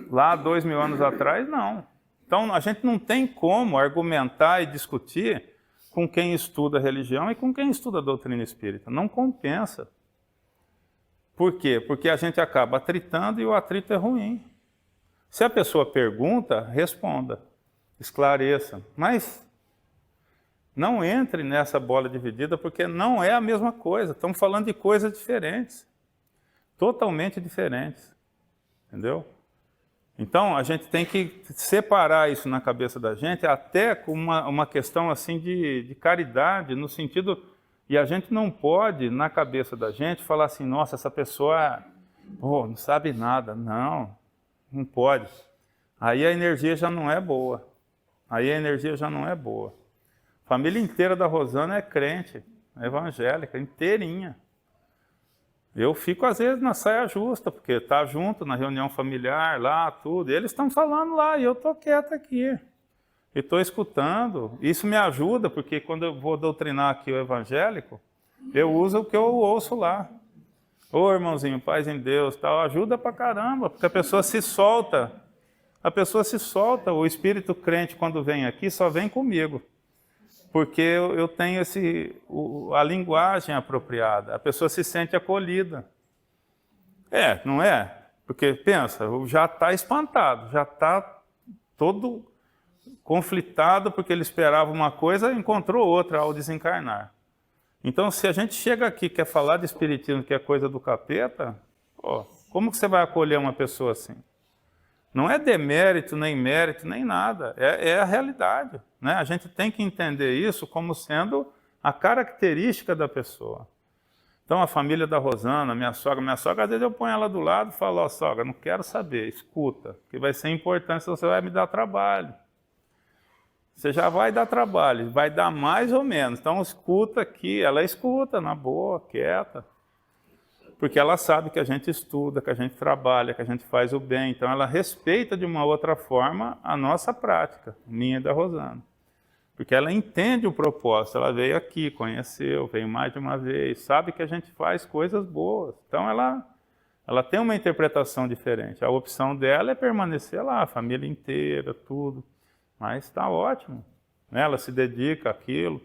Lá, 2.000 anos atrás, não. Então, a gente não tem como argumentar e discutir com quem estuda religião e com quem estuda a doutrina espírita. Não compensa. Por quê? Porque a gente acaba atritando e o atrito é ruim. Se a pessoa pergunta, responda, esclareça. Mas não entre nessa bola dividida, porque não é a mesma coisa. Estamos falando de coisas diferentes. Totalmente diferentes. Entendeu? Então, a gente tem que separar isso na cabeça da gente, até com uma questão assim de caridade, no sentido... E a gente não pode, na cabeça da gente, falar assim, nossa, essa pessoa não sabe nada. Não pode. Aí a energia já não é boa. A família inteira da Rosana é crente, é evangélica, inteirinha. Eu fico, às vezes, na saia justa, porque está junto na reunião familiar, lá, tudo. E eles estão falando lá, e eu estou quieto aqui. E estou escutando. Isso me ajuda, porque quando eu vou doutrinar aqui o evangélico, eu uso o que eu ouço lá. Ô, irmãozinho, paz em Deus, tal, ajuda pra caramba, porque a pessoa se solta. O espírito crente, quando vem aqui, só vem comigo. Porque eu tenho a linguagem apropriada, a pessoa se sente acolhida. Não é? Porque, pensa, já está espantado, já está todo conflitado, porque ele esperava uma coisa e encontrou outra ao desencarnar. Então, se a gente chega aqui e quer falar de espiritismo, que é coisa do capeta, como que você vai acolher uma pessoa assim? Não é demérito, nem mérito, nem nada. É a realidade. Né? A gente tem que entender isso como sendo a característica da pessoa. Então, a família da Rosana, minha sogra, às vezes eu ponho ela do lado e falo, sogra, não quero saber, escuta, que vai ser importante, você vai me dar trabalho. Você já vai dar trabalho, vai dar mais ou menos. Então, escuta aqui, ela escuta, na boa, quieta. Porque ela sabe que a gente estuda, que a gente trabalha, que a gente faz o bem. Então, ela respeita de uma outra forma a nossa prática, minha e da Rosana. Porque ela entende o propósito, ela veio aqui, conheceu, veio mais de uma vez, sabe que a gente faz coisas boas. Então, ela tem uma interpretação diferente. A opção dela é permanecer lá, a família inteira, tudo. Mas está ótimo, né? Ela se dedica àquilo.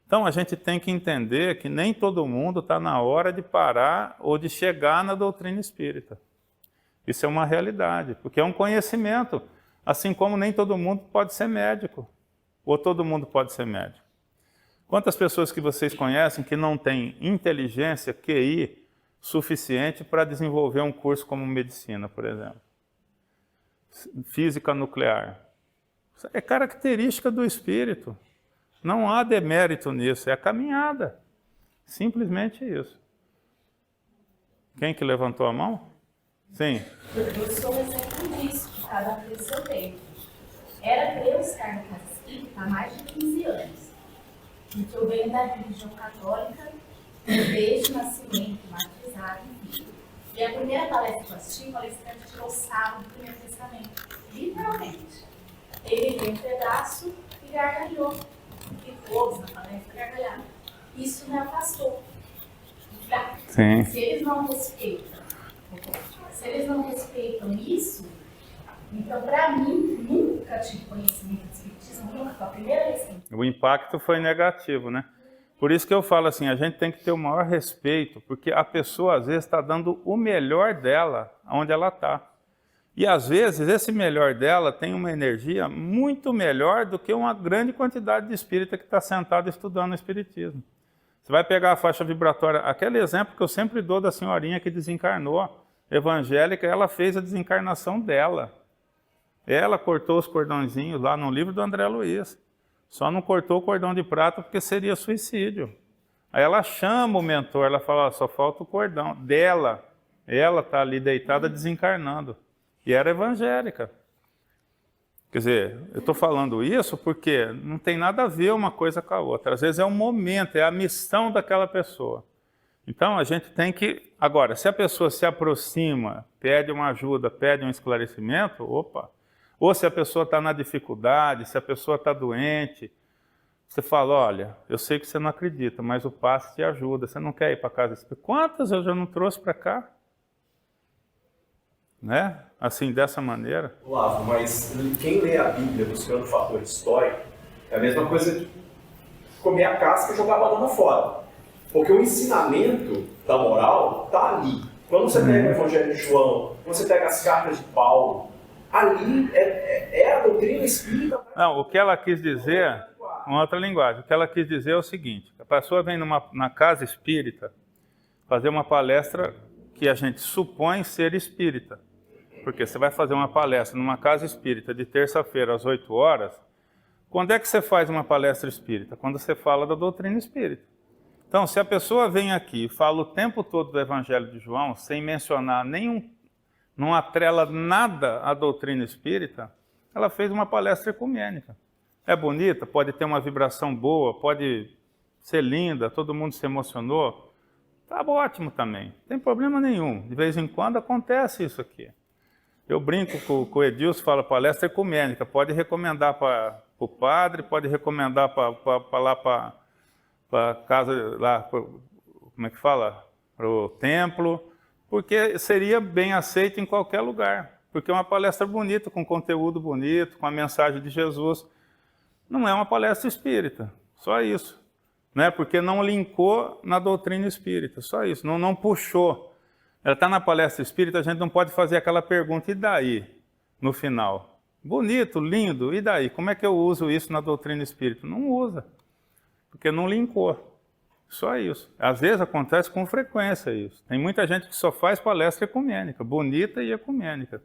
Então a gente tem que entender que nem todo mundo está na hora de parar ou de chegar na doutrina espírita. Isso é uma realidade, porque é um conhecimento, assim como nem todo mundo pode ser médico, ou todo mundo pode ser médico. Quantas pessoas que vocês conhecem que não têm inteligência, QI, suficiente para desenvolver um curso como medicina, por exemplo? Física nuclear. Isso é característica do espírito. Não há demérito nisso, é a caminhada. Simplesmente isso. Quem que levantou a mão? Sim. Eu sou um exemplo disso, que cada um tem seu tempo. Era para eu estar no casa espírita há mais de 15 anos. Porque eu venho da religião católica, desde o nascimento, batizado, enfim. E a primeira palestra que eu assisti, o palestrante tirou o sarro do Primeiro Testamento. Literalmente. Ele viu um pedaço e gargalhou. E todos na palestra gargalharam. Isso me afastou. Sim. Se eles não respeitam isso, então para mim, nunca tive conhecimento de espiritismo, nunca, foi a primeira vez que... O impacto foi negativo, né? Por isso que eu falo assim, a gente tem que ter o maior respeito, porque a pessoa às vezes está dando o melhor dela onde ela está. E às vezes esse melhor dela tem uma energia muito melhor do que uma grande quantidade de espírita que está sentado estudando o espiritismo. Você vai pegar a faixa vibratória, aquele exemplo que eu sempre dou da senhorinha que desencarnou, evangélica, ela fez a desencarnação dela. Ela cortou os cordãozinhos lá no livro do André Luiz. Só não cortou o cordão de prata porque seria suicídio. Aí ela chama o mentor, ela fala, só falta o cordão dela. Ela está ali deitada desencarnando. E era evangélica. Quer dizer, eu estou falando isso porque não tem nada a ver uma coisa com a outra. Às vezes é um momento, é a missão daquela pessoa. Então a gente tem que... Agora, se a pessoa se aproxima, pede uma ajuda, pede um esclarecimento, opa. Ou se a pessoa está na dificuldade, se a pessoa está doente, você fala, olha, eu sei que você não acredita, mas o passe te ajuda, você não quer ir para casa? Quantas eu já não trouxe para cá? Né? Assim, dessa maneira. Olavo, mas quem lê a Bíblia buscando o fator histórico é a mesma coisa de comer a casca e jogar a banana fora. Porque o ensinamento da moral está ali. Quando você pega o Evangelho de João, quando você pega as cartas de Paulo, ali é a doutrina espírita. Não, o que ela quis dizer, uma outra linguagem, o que ela quis dizer é o seguinte, a pessoa vem na casa espírita fazer uma palestra que a gente supõe ser espírita. Porque você vai fazer uma palestra numa casa espírita de terça-feira às 8 horas, quando é que você faz uma palestra espírita? Quando você fala da doutrina espírita. Então, se a pessoa vem aqui e fala o tempo todo do Evangelho de João, sem mencionar não atrela nada à doutrina espírita, ela fez uma palestra ecumênica. É bonita, pode ter uma vibração boa, pode ser linda, todo mundo se emocionou. Tá ótimo também, não tem problema nenhum. De vez em quando acontece isso aqui. Eu brinco com o Edilson, fala palestra ecumênica, pode recomendar para o padre, pode recomendar para a casa, lá, como é que fala? Para o templo, porque seria bem aceito em qualquer lugar. Porque é uma palestra bonita, com conteúdo bonito, com a mensagem de Jesus. Não é uma palestra espírita, só isso. Né? Porque não linkou na doutrina espírita, só isso, não puxou. Ela está na palestra espírita, a gente não pode fazer aquela pergunta, e daí? No final. Bonito, lindo, e daí? Como é que eu uso isso na doutrina espírita? Não usa, porque não linkou. Só isso. Às vezes acontece com frequência isso. Tem muita gente que só faz palestra ecumênica, bonita e ecumênica.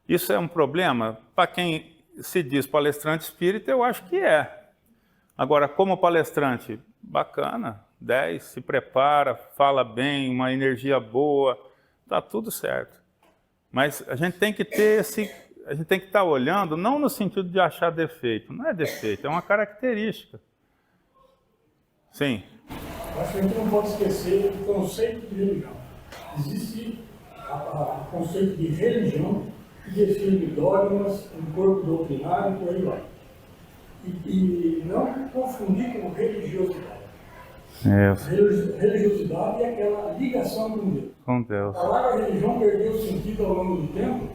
Isso é um problema? Para quem se diz palestrante espírita, eu acho que é. Agora, como palestrante, bacana, 10, se prepara, fala bem, uma energia boa, está tudo certo. Mas a gente tem que ter a gente tem que estar olhando, não no sentido de achar defeito, não é defeito, é uma característica. Sim. Acho que a gente não pode esquecer o conceito de religião. Existe o conceito de religião que define dogmas, um corpo doutrinário e por aí vai. E não confundir com religiosidade. Religiosidade é aquela ligação com Deus. Com Deus. A palavra religião perdeu o sentido ao longo do tempo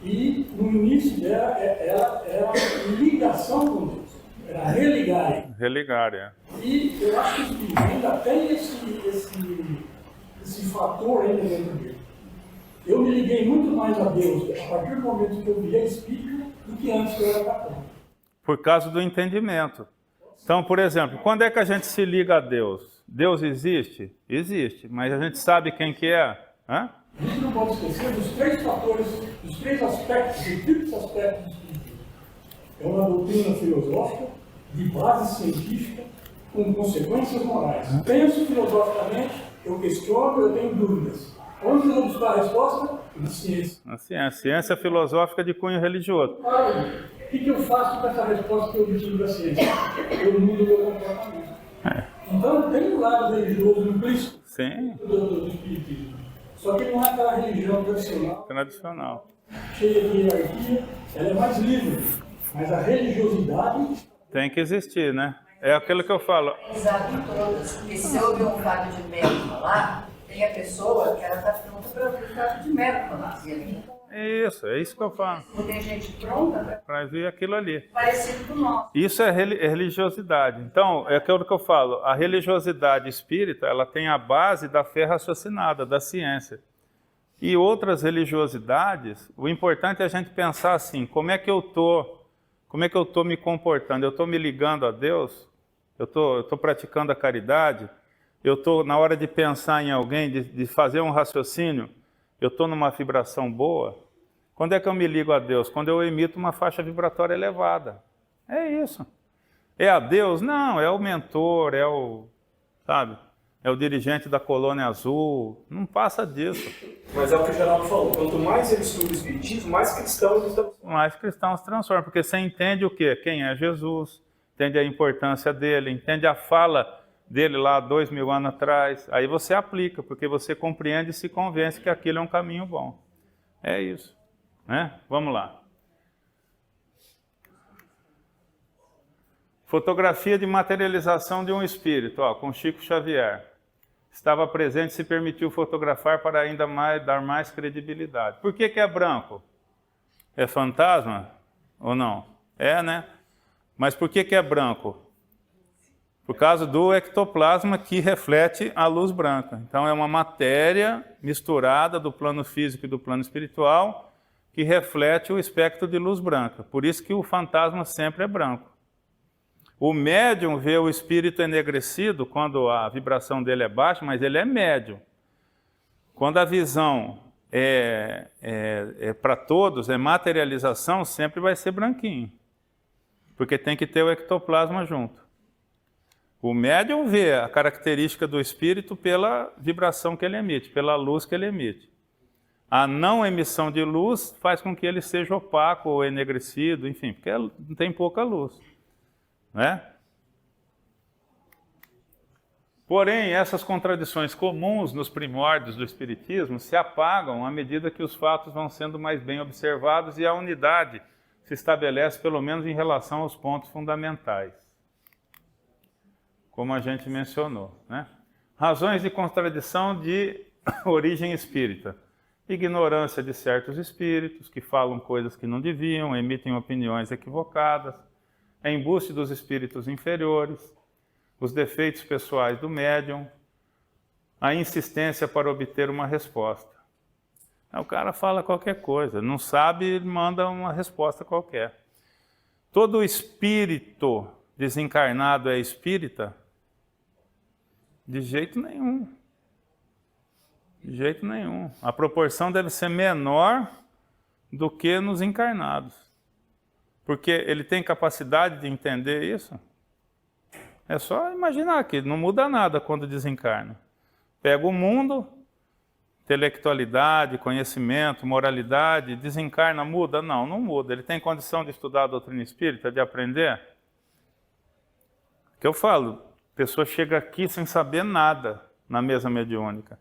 e no início dela era ligação com Deus. Era religarem. Religar, é. E eu acho que o espírito ainda tem esse fator ainda dentro dele. Eu me liguei muito mais a Deus a partir do momento que eu virei espírito do que antes que eu era católico. Por causa do entendimento. Então, por exemplo, quando é que a gente se liga a Deus? Deus existe? Existe, mas a gente sabe quem que é? Hã? A gente não pode esquecer dos 3 fatores, dos 3 aspectos, dos típicos aspectos do espiritismo. É uma doutrina filosófica, de base científica, com consequências morais. Penso filosoficamente, eu questiono, eu tenho dúvidas. Onde eu vou buscar a resposta? Na ciência. Na ciência. Ciência filosófica de cunho religioso. O que eu faço com essa resposta que eu obtive da ciência? Eu mudo o meu comportamento. Então tem um lado religioso implícito do espiritismo. Só que não é aquela religião tradicional, cheia de hierarquia, ela é mais livre. Mas a religiosidade tem que existir, né? É aquilo que eu falo. Exato, em todas. Porque se eu ouvir um fato de médico falar, tem a pessoa que ela está pronta para ouvir o fato de médico falar. Isso, é isso que eu falo. Tem gente pronta para ver aquilo ali. Parecido com nós. Isso é religiosidade. Então, é aquilo que eu falo. A religiosidade espírita, ela tem a base da fé raciocinada, da ciência. E outras religiosidades, o importante é a gente pensar assim, como é que eu estou me comportando? Eu estou me ligando a Deus? Eu estou praticando a caridade? Eu estou, na hora de pensar em alguém, de fazer um raciocínio, eu estou numa vibração boa? Quando é que eu me ligo a Deus? Quando eu emito uma faixa vibratória elevada. É isso. É a Deus? Não, é o mentor, é o dirigente da colônia azul. Não passa disso. Mas é o que o Geraldo falou. Quanto mais ele estuda o espiritismo, mais cristãos estão. Mais cristãos se transformam, porque você entende o quê? Quem é Jesus, entende a importância dele, entende a fala dele lá 2000 anos atrás. Aí você aplica, porque você compreende e se convence que aquilo é um caminho bom. É isso. Né? Vamos lá. Fotografia de materialização de um espírito, com Chico Xavier. Estava presente e se permitiu fotografar para ainda dar mais credibilidade. Por que é branco? É fantasma ou não? É, né? Mas por que é branco? Por causa do ectoplasma que reflete a luz branca. Então é uma matéria misturada do plano físico e do plano espiritual que reflete o espectro de luz branca. Por isso que o fantasma sempre é branco. O médium vê o espírito enegrecido quando a vibração dele é baixa, mas ele é médium. Quando a visão é para todos, é materialização, sempre vai ser branquinho. Porque tem que ter o ectoplasma junto. O médium vê a característica do espírito pela vibração que ele emite, pela luz que ele emite. A não emissão de luz faz com que ele seja opaco ou enegrecido, enfim, porque tem pouca luz. Né? Porém, essas contradições comuns nos primórdios do Espiritismo se apagam à medida que os fatos vão sendo mais bem observados e a unidade se estabelece, pelo menos em relação aos pontos fundamentais, como a gente mencionou. Né? Razões de contradição de origem espírita. Ignorância de certos espíritos, que falam coisas que não deviam, emitem opiniões equivocadas, embuste dos espíritos inferiores, os defeitos pessoais do médium, a insistência para obter uma resposta. O cara fala qualquer coisa, não sabe, manda uma resposta qualquer. Todo espírito desencarnado é espírita? De jeito nenhum. De jeito nenhum. A proporção deve ser menor do que nos encarnados. Porque ele tem capacidade de entender isso. É só imaginar que não muda nada quando desencarna. Pega o mundo, intelectualidade, conhecimento, moralidade, desencarna, muda? Não, não muda. Ele tem condição de estudar a doutrina espírita, de aprender? Que eu falo, a pessoa chega aqui sem saber nada na mesa mediúnica.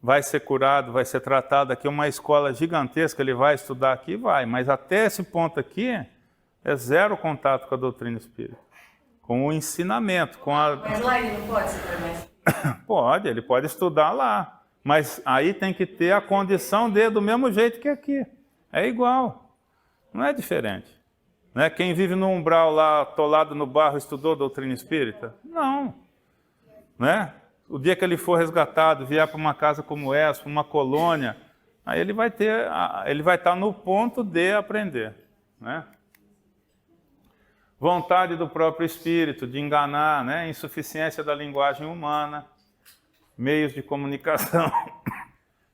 Vai ser curado, vai ser tratado aqui, uma escola gigantesca, ele vai estudar aqui, vai. Mas até esse ponto aqui, é zero contato com a doutrina espírita. Com o ensinamento, com a... Mas lá ele não pode ser mais... Pode, ele pode estudar lá. Mas aí tem que ter a condição do mesmo jeito que aqui. É igual. Não é diferente. Né? Quem vive no umbral lá, atolado no barro, estudou doutrina espírita? Não. Né? O dia que ele for resgatado, vier para uma casa como essa, para uma colônia, aí ele vai estar no ponto de aprender. Né? Vontade do próprio espírito de enganar, né? Insuficiência da linguagem humana, meios de comunicação,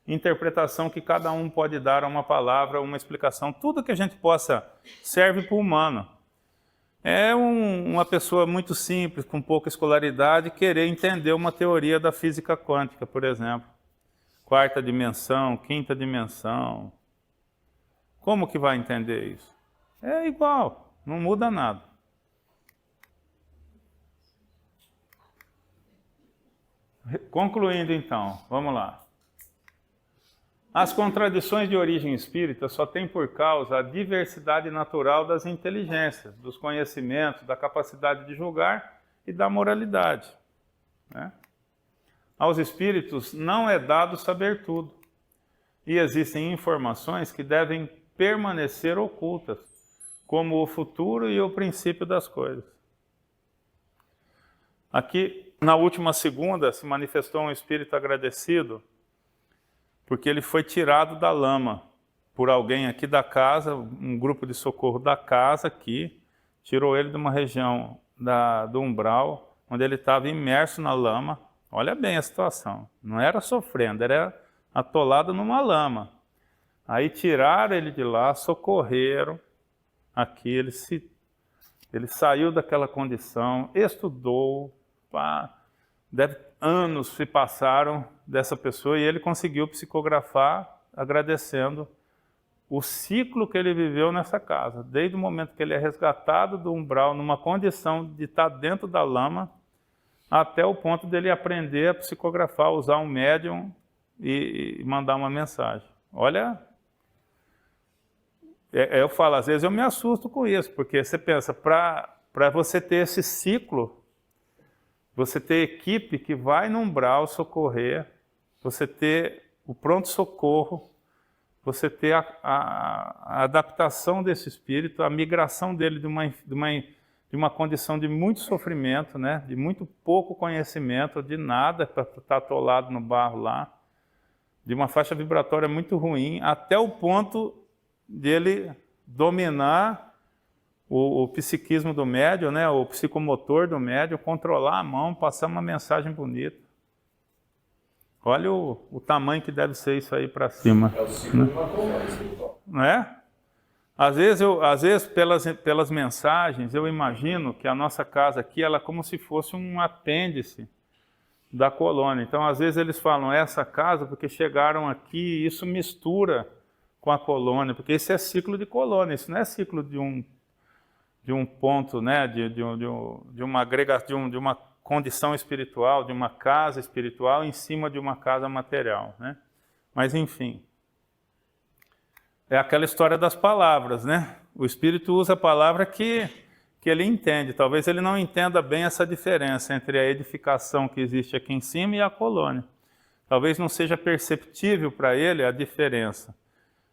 interpretação que cada um pode dar a uma palavra, uma explicação. Tudo que a gente possa serve para o humano. É uma pessoa muito simples, com pouca escolaridade, querer entender uma teoria da física quântica, por exemplo. 4ª dimensão, 5ª dimensão. Como que vai entender isso? É igual, não muda nada. Concluindo então, vamos lá. As contradições de origem espírita só têm por causa a diversidade natural das inteligências, dos conhecimentos, da capacidade de julgar e da moralidade. Né? Aos espíritos não é dado saber tudo. E existem informações que devem permanecer ocultas, como o futuro e o princípio das coisas. Aqui, na última segunda, se manifestou um espírito agradecido, porque ele foi tirado da lama por alguém aqui da casa, um grupo de socorro da casa aqui, tirou ele de uma região do umbral, onde ele estava imerso na lama. Olha bem a situação, não era sofrendo, era atolado numa lama. Aí tiraram ele de lá, socorreram, aqui ele saiu daquela condição, estudou, anos se passaram dessa pessoa e ele conseguiu psicografar agradecendo o ciclo que ele viveu nessa casa, desde o momento que ele é resgatado do umbral numa condição de estar dentro da lama, até o ponto dele aprender a psicografar, usar um médium e mandar uma mensagem. Olha, eu falo, às vezes eu me assusto com isso, porque você pensa, para você ter esse ciclo, você ter equipe que vai no umbral socorrer, você ter o pronto-socorro, você ter a adaptação desse espírito, a migração dele de uma condição de muito sofrimento, né? De muito pouco conhecimento, de nada, para estar atolado no barro lá, de uma faixa vibratória muito ruim, até o ponto de ele dominar o psiquismo do médium, né, o psicomotor do médium, controlar a mão, passar uma mensagem bonita. Olha o tamanho que deve ser isso aí para cima. É o ciclo de uma colônia espiritual. Não é? Às vezes pelas mensagens, eu imagino que a nossa casa aqui, ela é como se fosse um apêndice da colônia. Então, às vezes eles falam essa casa porque chegaram aqui e isso mistura com a colônia, porque esse é ciclo de colônia, isso não é ciclo de um ponto, né, de uma condição espiritual, de uma casa espiritual em cima de uma casa material, né? Mas enfim, é aquela história das palavras, né? O espírito usa a palavra que ele entende. Talvez ele não entenda bem essa diferença entre a edificação que existe aqui em cima e a colônia. Talvez não seja perceptível para ele a diferença.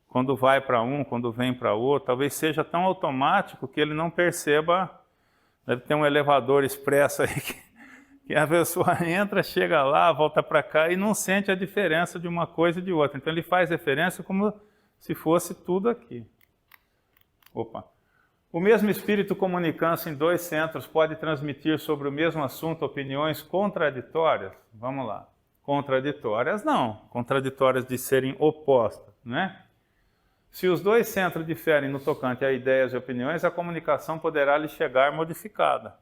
Quando vai para um, quando vem para outro, talvez seja tão automático que ele não perceba. Deve ter um elevador expresso aí que a pessoa entra, chega lá, volta para cá e não sente a diferença de uma coisa e de outra. Então ele faz referência como se fosse tudo aqui. Opa! O mesmo espírito comunicando-se em 2 centros pode transmitir sobre o mesmo assunto opiniões contraditórias? Vamos lá. Contraditórias não. Contraditórias de serem opostas, né? Se os 2 centros diferem no tocante a ideias e opiniões, a comunicação poderá lhe chegar modificada.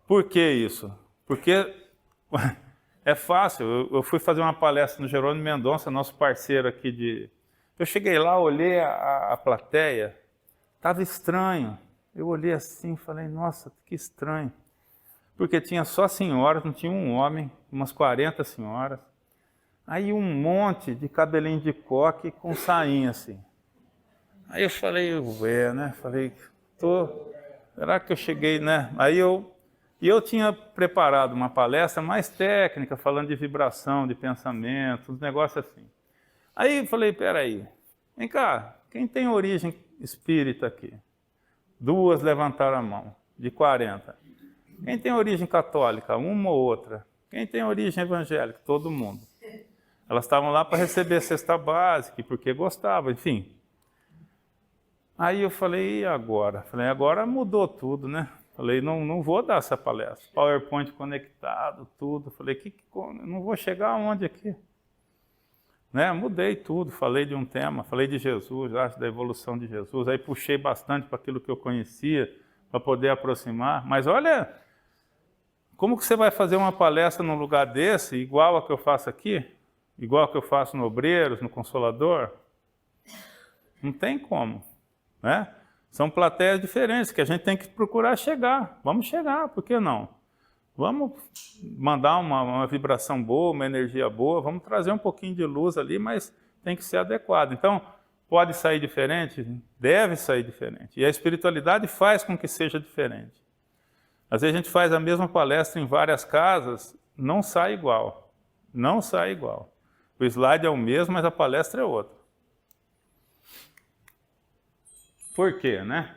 Por que isso? Porque é fácil. Eu fui fazer uma palestra no Jerônimo Mendonça, nosso parceiro aqui Eu cheguei lá, olhei a plateia, estava estranho. Eu olhei assim e falei, nossa, que estranho. Porque tinha só senhoras, não tinha um homem, umas 40 senhoras. Aí um monte de cabelinho de coque com sainha assim. Aí eu falei, né? Falei, será que eu cheguei, né? Eu tinha preparado uma palestra mais técnica, falando de vibração, de pensamento, uns negócios assim. Aí eu falei, peraí, vem cá, quem tem origem espírita aqui? 2 levantaram a mão, de 40. Quem tem origem católica? Uma ou outra. Quem tem origem evangélica? Todo mundo. Elas estavam lá para receber cesta básica, porque gostavam, enfim. Aí eu falei, e agora? Falei, agora mudou tudo, né? Falei, não vou dar essa palestra. PowerPoint conectado, tudo. Falei, não vou chegar aonde aqui? Né? Mudei tudo, falei de um tema, falei de Jesus, acho da evolução de Jesus. Aí puxei bastante para aquilo que eu conhecia, para poder aproximar. Mas olha, como que você vai fazer uma palestra num lugar desse, igual a que eu faço aqui? Igual a que eu faço no Obreiros, no Consolador? Não tem como, né? São plateias diferentes que a gente tem que procurar chegar. Vamos chegar, por que não? Vamos mandar uma vibração boa, uma energia boa, vamos trazer um pouquinho de luz ali, mas tem que ser adequado. Então, pode sair diferente? Deve sair diferente. E a espiritualidade faz com que seja diferente. Às vezes a gente faz a mesma palestra em várias casas, não sai igual. Não sai igual. O slide é o mesmo, mas a palestra é outra. Por quê, né?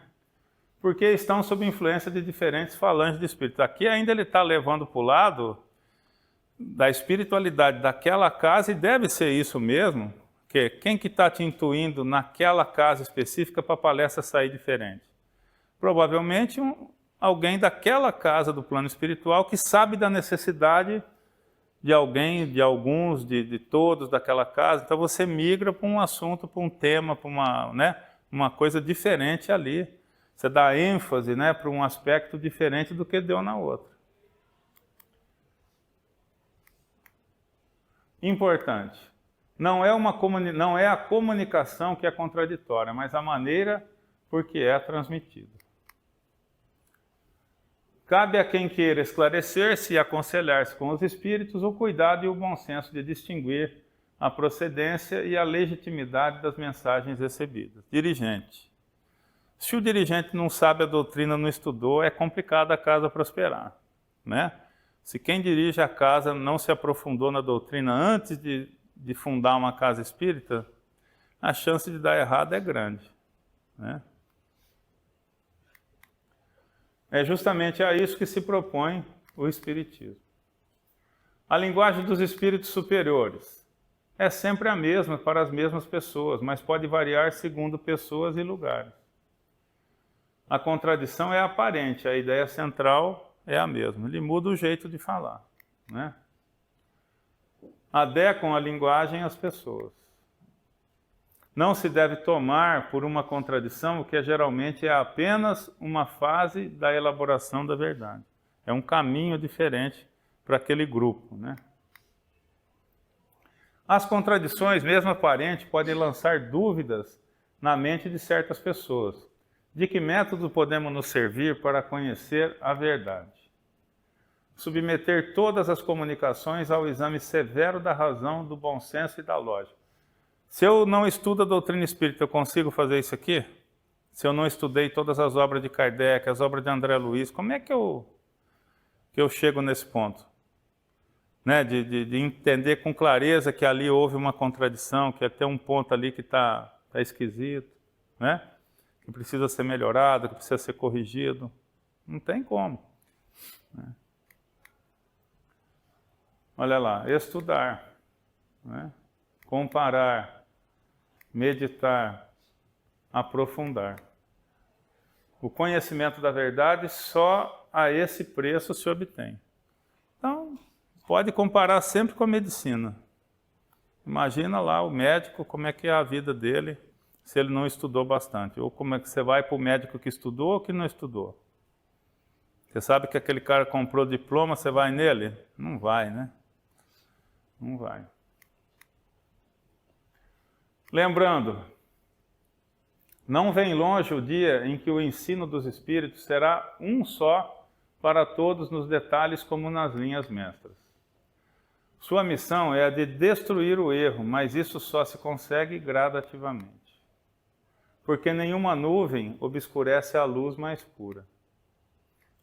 Porque estão sob influência de diferentes falanges de espírito. Aqui ainda ele está levando para o lado da espiritualidade daquela casa, e deve ser isso mesmo, que quem que está te intuindo naquela casa específica para a palestra sair diferente? Provavelmente alguém daquela casa do plano espiritual que sabe da necessidade de alguém, de alguns, de todos daquela casa. Então você migra para um assunto, para um tema, para uma coisa diferente ali. Você dá ênfase, né, para um aspecto diferente do que deu na outra. Importante. Não é a comunicação que é contraditória, mas a maneira por que é transmitida. Cabe a quem queira esclarecer-se e aconselhar-se com os espíritos o cuidado e o bom senso de distinguir a procedência e a legitimidade das mensagens recebidas. Dirigente. Se o dirigente não sabe a doutrina, não estudou, é complicado a casa prosperar, né? Se quem dirige a casa não se aprofundou na doutrina antes de fundar uma casa espírita, a chance de dar errado é grande, né? É justamente a isso que se propõe o Espiritismo. A linguagem dos espíritos superiores é sempre a mesma para as mesmas pessoas, mas pode variar segundo pessoas e lugares. A contradição é aparente, a ideia central é a mesma. Ele muda o jeito de falar, né? Adequam a linguagem às pessoas. Não se deve tomar por uma contradição o que geralmente é apenas uma fase da elaboração da verdade. É um caminho diferente para aquele grupo, né? As contradições, mesmo aparentes, podem lançar dúvidas na mente de certas pessoas. De que método podemos nos servir para conhecer a verdade? Submeter todas as comunicações ao exame severo da razão, do bom senso e da lógica. Se eu não estudo a doutrina espírita, eu consigo fazer isso aqui? Se eu não estudei todas as obras de Kardec, as obras de André Luiz, como é que eu chego nesse ponto? Né? De entender com clareza que ali houve uma contradição, que tem um ponto ali que está esquisito, né? Que precisa ser melhorado, que precisa ser corrigido. Não tem como, né? Olha lá, estudar, né? Comparar, meditar, aprofundar. O conhecimento da verdade só a esse preço se obtém. Então, pode comparar sempre com a medicina. Imagina lá o médico, como é que é a vida dele, se ele não estudou bastante. Ou como é que você vai para o médico que estudou ou que não estudou. Você sabe que aquele cara comprou diploma, você vai nele? Não vai, né? Não vai. Lembrando, não vem longe o dia em que o ensino dos Espíritos será um só para todos nos detalhes como nas linhas mestras. Sua missão é a de destruir o erro, mas isso só se consegue gradativamente. Porque nenhuma nuvem obscurece a luz mais pura.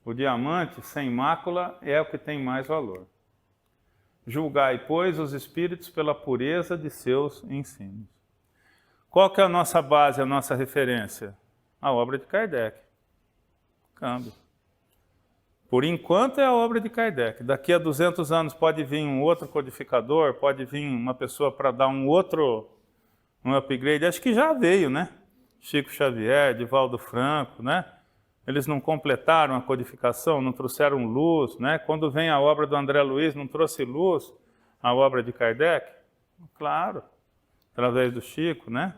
O diamante sem mácula é o que tem mais valor. Julgai, pois, os espíritos pela pureza de seus ensinos. Qual que é a nossa base, a nossa referência? A obra de Kardec. câmbio. Por enquanto é a obra de Kardec. Daqui a 200 anos pode vir um outro codificador, pode vir uma pessoa para dar um upgrade. Acho que já veio, né? Chico Xavier, Divaldo Franco, né? Eles não completaram a codificação, não trouxeram luz, né? Quando vem a obra do André Luiz, não trouxe luz a obra de Kardec? Claro, através do Chico, né?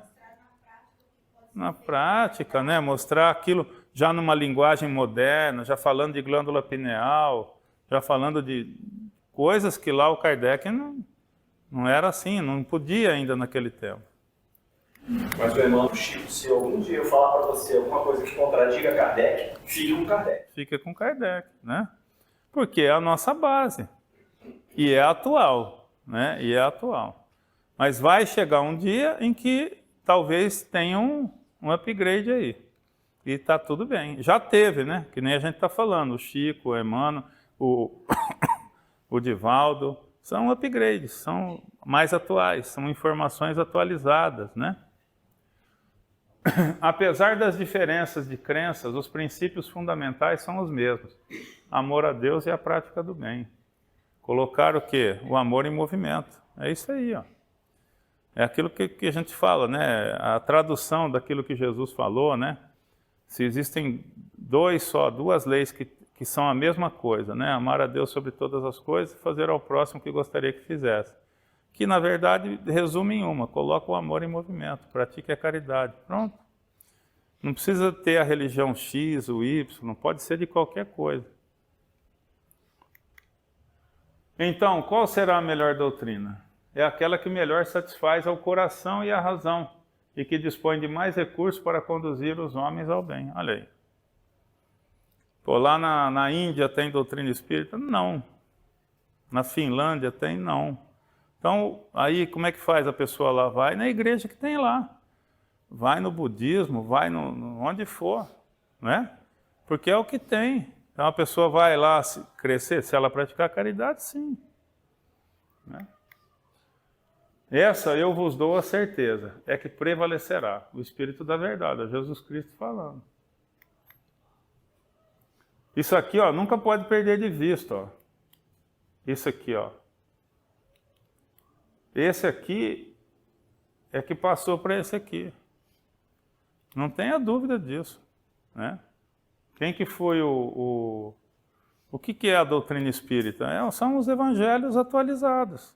Na prática, né? Mostrar aquilo já numa linguagem moderna, já falando de glândula pineal, já falando de coisas que lá o Kardec não era assim, não podia ainda naquele tempo. Mas, meu irmão Chico, se algum dia eu falar para você alguma coisa que contradiga Kardec, fique com Kardec. Fica com Kardec, né? Porque é a nossa base. E é atual, né? E é atual. Mas vai chegar um dia em que talvez tenha um upgrade aí. E está tudo bem. Já teve, né? Que nem a gente está falando. O Chico, o Emmanuel, o Divaldo. São upgrades, são mais atuais, são informações atualizadas, né? Apesar das diferenças de crenças, os princípios fundamentais são os mesmos. Amor a Deus e a prática do bem. Colocar o quê? O amor em movimento. É isso aí, ó. É aquilo que a gente fala, né? A tradução daquilo que Jesus falou, né? Se existem duas leis que são a mesma coisa, né? Amar a Deus sobre todas as coisas e fazer ao próximo o que gostaria que fizesse. Que, na verdade, resume em uma: coloca o amor em movimento, pratique a caridade. Pronto. Não precisa ter a religião X ou Y, pode ser de qualquer coisa. Então, qual será a melhor doutrina? É aquela que melhor satisfaz ao coração e à razão, e que dispõe de mais recursos para conduzir os homens ao bem. Olha aí. Pô, lá na Índia tem doutrina espírita? Não. Na Finlândia tem? Não. Então, aí como é que faz a pessoa lá? Vai na igreja que tem lá. Vai no budismo, vai onde for, né? Porque é o que tem. Então a pessoa vai lá crescer, se ela praticar caridade, sim. Né? Essa eu vos dou a certeza, é que prevalecerá o Espírito da verdade, é Jesus Cristo falando. Isso aqui, ó, nunca pode perder de vista, ó. Isso aqui, ó. Esse aqui é que passou para esse aqui. Não tenha dúvida disso, né? Quem que foi o que é a doutrina espírita? São os evangelhos atualizados,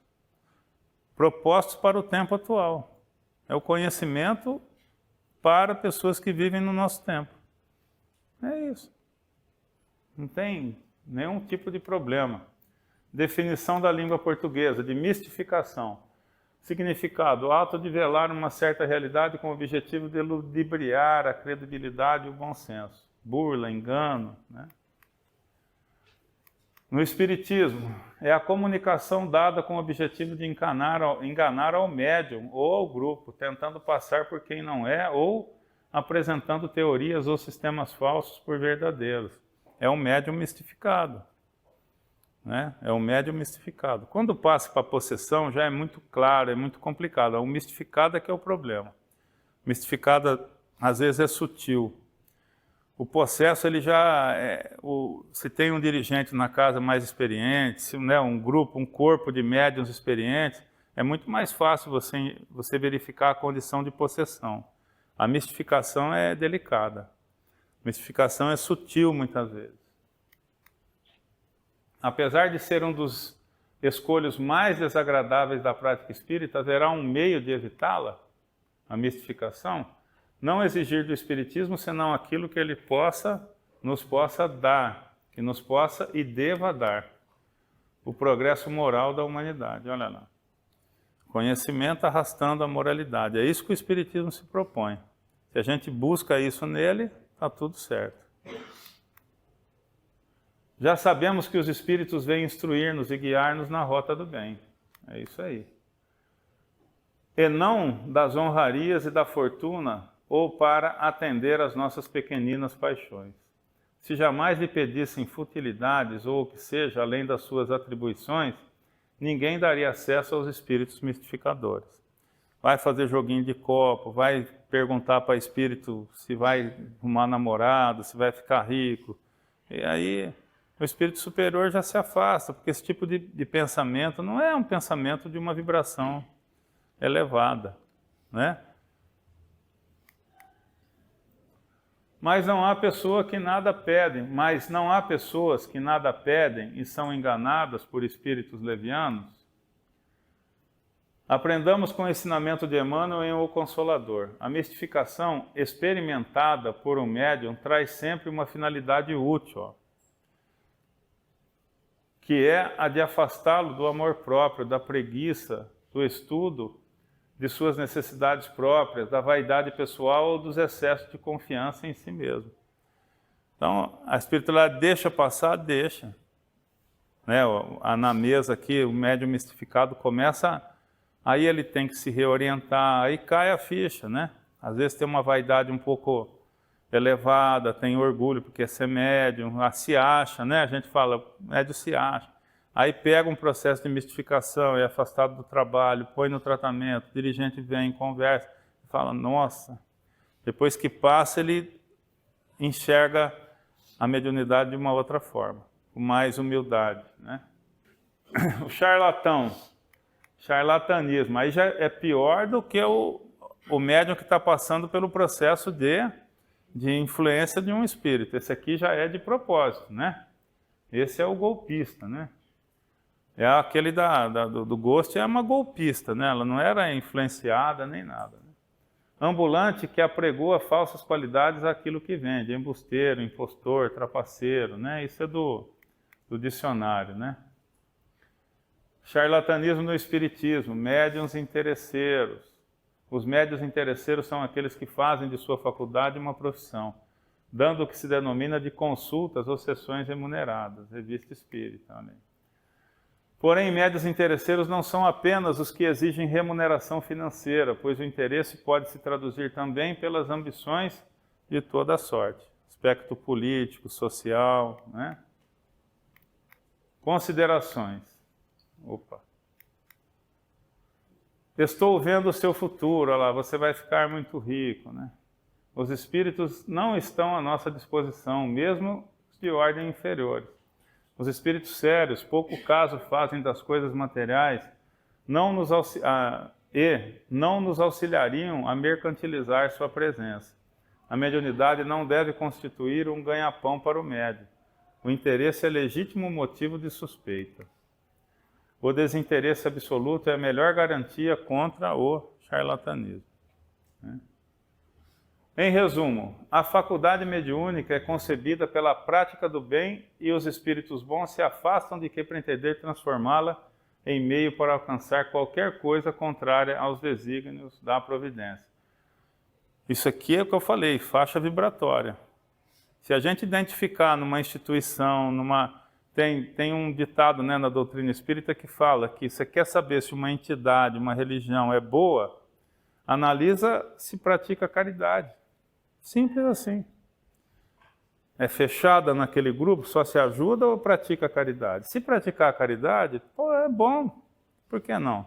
propostos para o tempo atual. É o conhecimento para pessoas que vivem no nosso tempo. É isso. Não tem nenhum tipo de problema. Definição da língua portuguesa, de mistificação. Significado: o ato de velar uma certa realidade com o objetivo de ludibriar a credibilidade e o bom senso. Burla, engano, né? No Espiritismo, é a comunicação dada com o objetivo de enganar ao médium ou ao grupo, tentando passar por quem não é ou apresentando teorias ou sistemas falsos por verdadeiros. É um médium mistificado. Né? É um médium mistificado. Quando passa para a possessão, já é muito claro, é muito complicado. O mistificado é que é o problema. Mistificado, às vezes, é sutil. O possesso, ele já se tem um dirigente na casa mais experiente, né, um grupo, um corpo de médiuns experientes, é muito mais fácil você verificar a condição de possessão. A mistificação é delicada. A mistificação é sutil, muitas vezes. Apesar de ser um dos escolhos mais desagradáveis da prática espírita, haverá um meio de evitá-la, a mistificação, não exigir do Espiritismo senão aquilo que ele nos possa dar, que nos possa e deva dar, o progresso moral da humanidade. Olha lá. Conhecimento arrastando a moralidade. É isso que o Espiritismo se propõe. Se a gente busca isso nele, está tudo certo. Já sabemos que os Espíritos vêm instruir-nos e guiar-nos na rota do bem. É isso aí. E não das honrarias e da fortuna, ou para atender às nossas pequeninas paixões. Se jamais lhe pedissem futilidades, ou o que seja, além das suas atribuições, ninguém daria acesso aos espíritos mistificadores. vai fazer joguinho de copo, vai perguntar para espírito se vai arrumar namorado, se vai ficar rico. E aí o espírito superior já se afasta, porque esse tipo de pensamento não é um pensamento de uma vibração elevada, né? Mas não há pessoas que nada pedem e são enganadas por espíritos levianos. Aprendamos com o ensinamento de Emmanuel em O Consolador. A mistificação experimentada por um médium traz sempre uma finalidade útil, que é a de afastá-lo do amor próprio, da preguiça, do estudo, de suas necessidades próprias, da vaidade pessoal ou dos excessos de confiança em si mesmo. Então, a espiritualidade deixa passar, deixa. Né? Na mesa aqui, o médium mistificado começa, aí ele tem que se reorientar, aí cai a ficha, né? Às vezes tem uma vaidade um pouco elevada, tem orgulho porque é ser médium, se acha, né? A gente fala, médium se acha. Aí pega um processo de mistificação, é afastado do trabalho, põe no tratamento, o dirigente vem, conversa, fala, nossa. Depois que passa, ele enxerga a mediunidade de uma outra forma, com mais humildade, né? O charlatanismo, aí já é pior do que o médium que está passando pelo processo de influência de um espírito. Esse aqui já é de propósito, né? Esse é o golpista, né? É aquele do Ghost, é uma golpista, né? Ela não era influenciada nem nada. Né? Ambulante que apregoa falsas qualidades àquilo que vende, embusteiro, impostor, trapaceiro, né? Isso é do dicionário, né? Charlatanismo no espiritismo, médiuns interesseiros. Os médiuns interesseiros são aqueles que fazem de sua faculdade uma profissão, dando o que se denomina de consultas ou sessões remuneradas, revista espírita. Olha aí. Porém, médiuns interesseiros não são apenas os que exigem remuneração financeira, pois o interesse pode se traduzir também pelas ambições de toda a sorte. Aspecto político, social, né? Considerações. Opa. Estou vendo o seu futuro, olha lá, você vai ficar muito rico, né? Os espíritos não estão à nossa disposição, mesmo os de ordem inferiores. Os espíritos sérios, pouco caso fazem das coisas materiais, não nos auxiliariam a mercantilizar sua presença. A mediunidade não deve constituir um ganha-pão para o médium. O interesse é legítimo motivo de suspeita. O desinteresse absoluto é a melhor garantia contra o charlatanismo. Em resumo, a faculdade mediúnica é concebida pela prática do bem e os espíritos bons se afastam de que pretender transformá-la em meio para alcançar qualquer coisa contrária aos desígnios da providência. Isso aqui é o que eu falei, faixa vibratória. Se a gente identificar numa instituição, tem um ditado, né, na doutrina espírita que fala que você quer saber se uma entidade, uma religião é boa, analisa se pratica caridade. Simples assim. É fechada naquele grupo, só se ajuda ou pratica caridade? Se praticar a caridade, pô, é bom. Por que não?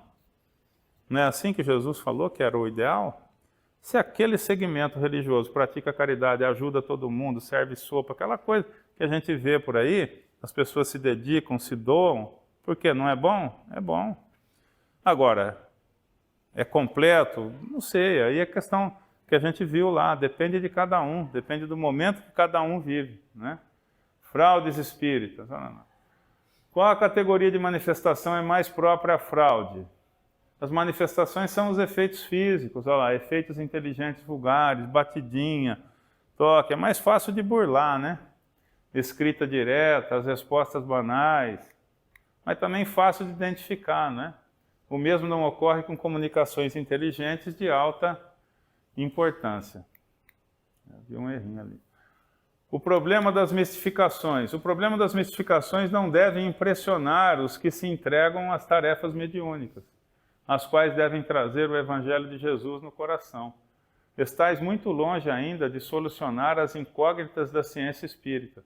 Não é assim que Jesus falou que era o ideal? Se aquele segmento religioso pratica caridade, ajuda todo mundo, serve sopa, aquela coisa que a gente vê por aí, as pessoas se dedicam, se doam, por que não é bom? É bom. Agora, é completo? Não sei, aí é questão que a gente viu lá, depende de cada um, depende do momento que cada um vive, né? Fraudes espíritas. Qual a categoria de manifestação é mais própria à fraude? As manifestações são os efeitos físicos, olha lá, efeitos inteligentes vulgares, batidinha, toque, é mais fácil de burlar, né? Escrita direta, as respostas banais, mas também fácil de identificar, né? O mesmo não ocorre com comunicações inteligentes de alta importância. Havia um errinho ali. O problema das mistificações. O problema das mistificações não deve impressionar os que se entregam às tarefas mediúnicas, as quais devem trazer o Evangelho de Jesus no coração. Estais muito longe ainda de solucionar as incógnitas da ciência espírita.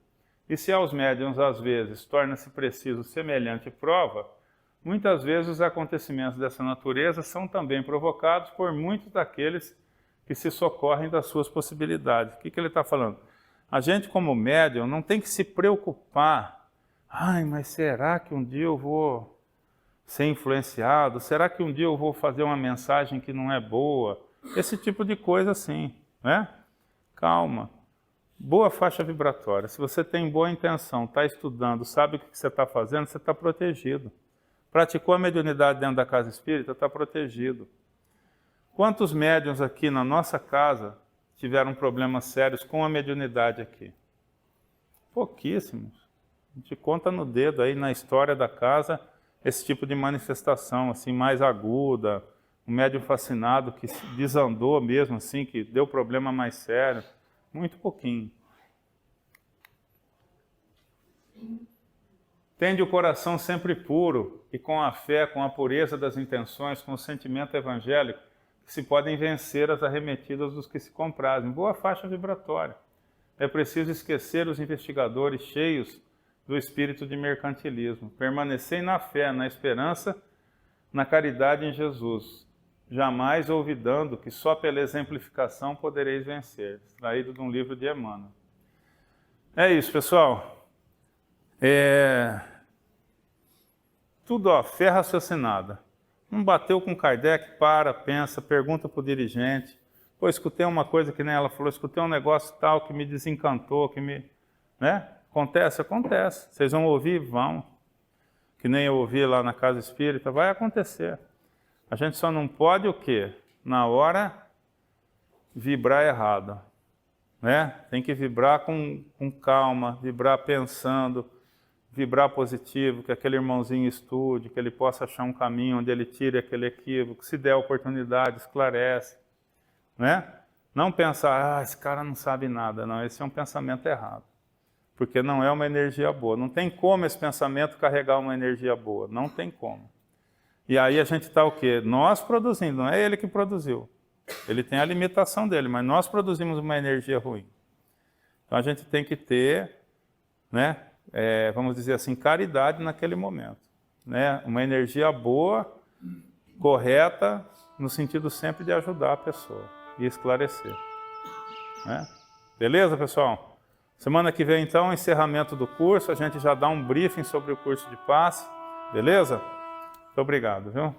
E se aos médiuns, às vezes, torna-se preciso semelhante prova, muitas vezes os acontecimentos dessa natureza são também provocados por muitos daqueles que se socorrem das suas possibilidades. O que ele está falando? A gente, como médium, não tem que se preocupar. Ai, mas será que um dia eu vou ser influenciado? Será que um dia eu vou fazer uma mensagem que não é boa? Esse tipo de coisa assim, né? Calma. Boa faixa vibratória. Se você tem boa intenção, está estudando, sabe o que você está fazendo, você está protegido. Praticou a mediunidade dentro da casa espírita, está protegido. Quantos médiuns aqui na nossa casa tiveram problemas sérios com a mediunidade aqui? Pouquíssimos. A gente conta no dedo aí na história da casa esse tipo de manifestação assim mais aguda, um médium fascinado que desandou mesmo assim, que deu problema mais sério, muito pouquinho. Tende o coração sempre puro e com a fé, com a pureza das intenções, com o sentimento evangélico, que se podem vencer as arremetidas dos que se comprazem. Boa faixa vibratória. É preciso esquecer os investigadores cheios do espírito de mercantilismo. Permanecei na fé, na esperança, na caridade em Jesus. Jamais olvidando que só pela exemplificação podereis vencer. Extraído de um livro de Emmanuel. É isso, pessoal. Tudo, ó, fé raciocinada. Não bateu com Kardec, para, pensa, pergunta para o dirigente. Pô, escutei uma coisa que nem ela falou, escutei um negócio tal que me desencantou, que me... né? Acontece, acontece. Vocês vão ouvir? Vão. Que nem eu ouvi lá na casa espírita, vai acontecer. A gente só não pode o quê? Na hora, vibrar errado. Né? Tem que vibrar com calma, vibrar pensando, vibrar positivo, que aquele irmãozinho estude, que ele possa achar um caminho onde ele tire aquele equívoco, se der oportunidade, esclarece. Né? Não pensar, esse cara não sabe nada. Não, esse é um pensamento errado. Porque não é uma energia boa. Não tem como esse pensamento carregar uma energia boa. Não tem como. E aí a gente está o quê? Nós produzindo, não é ele que produziu. Ele tem a limitação dele, mas nós produzimos uma energia ruim. Então a gente tem que ter, né, vamos dizer assim, caridade naquele momento. Né? Uma energia boa, correta, no sentido sempre de ajudar a pessoa e esclarecer. Né? Beleza, pessoal? Semana que vem, então, encerramento do curso. A gente já dá um briefing sobre o curso de passe. Beleza? Muito obrigado, viu?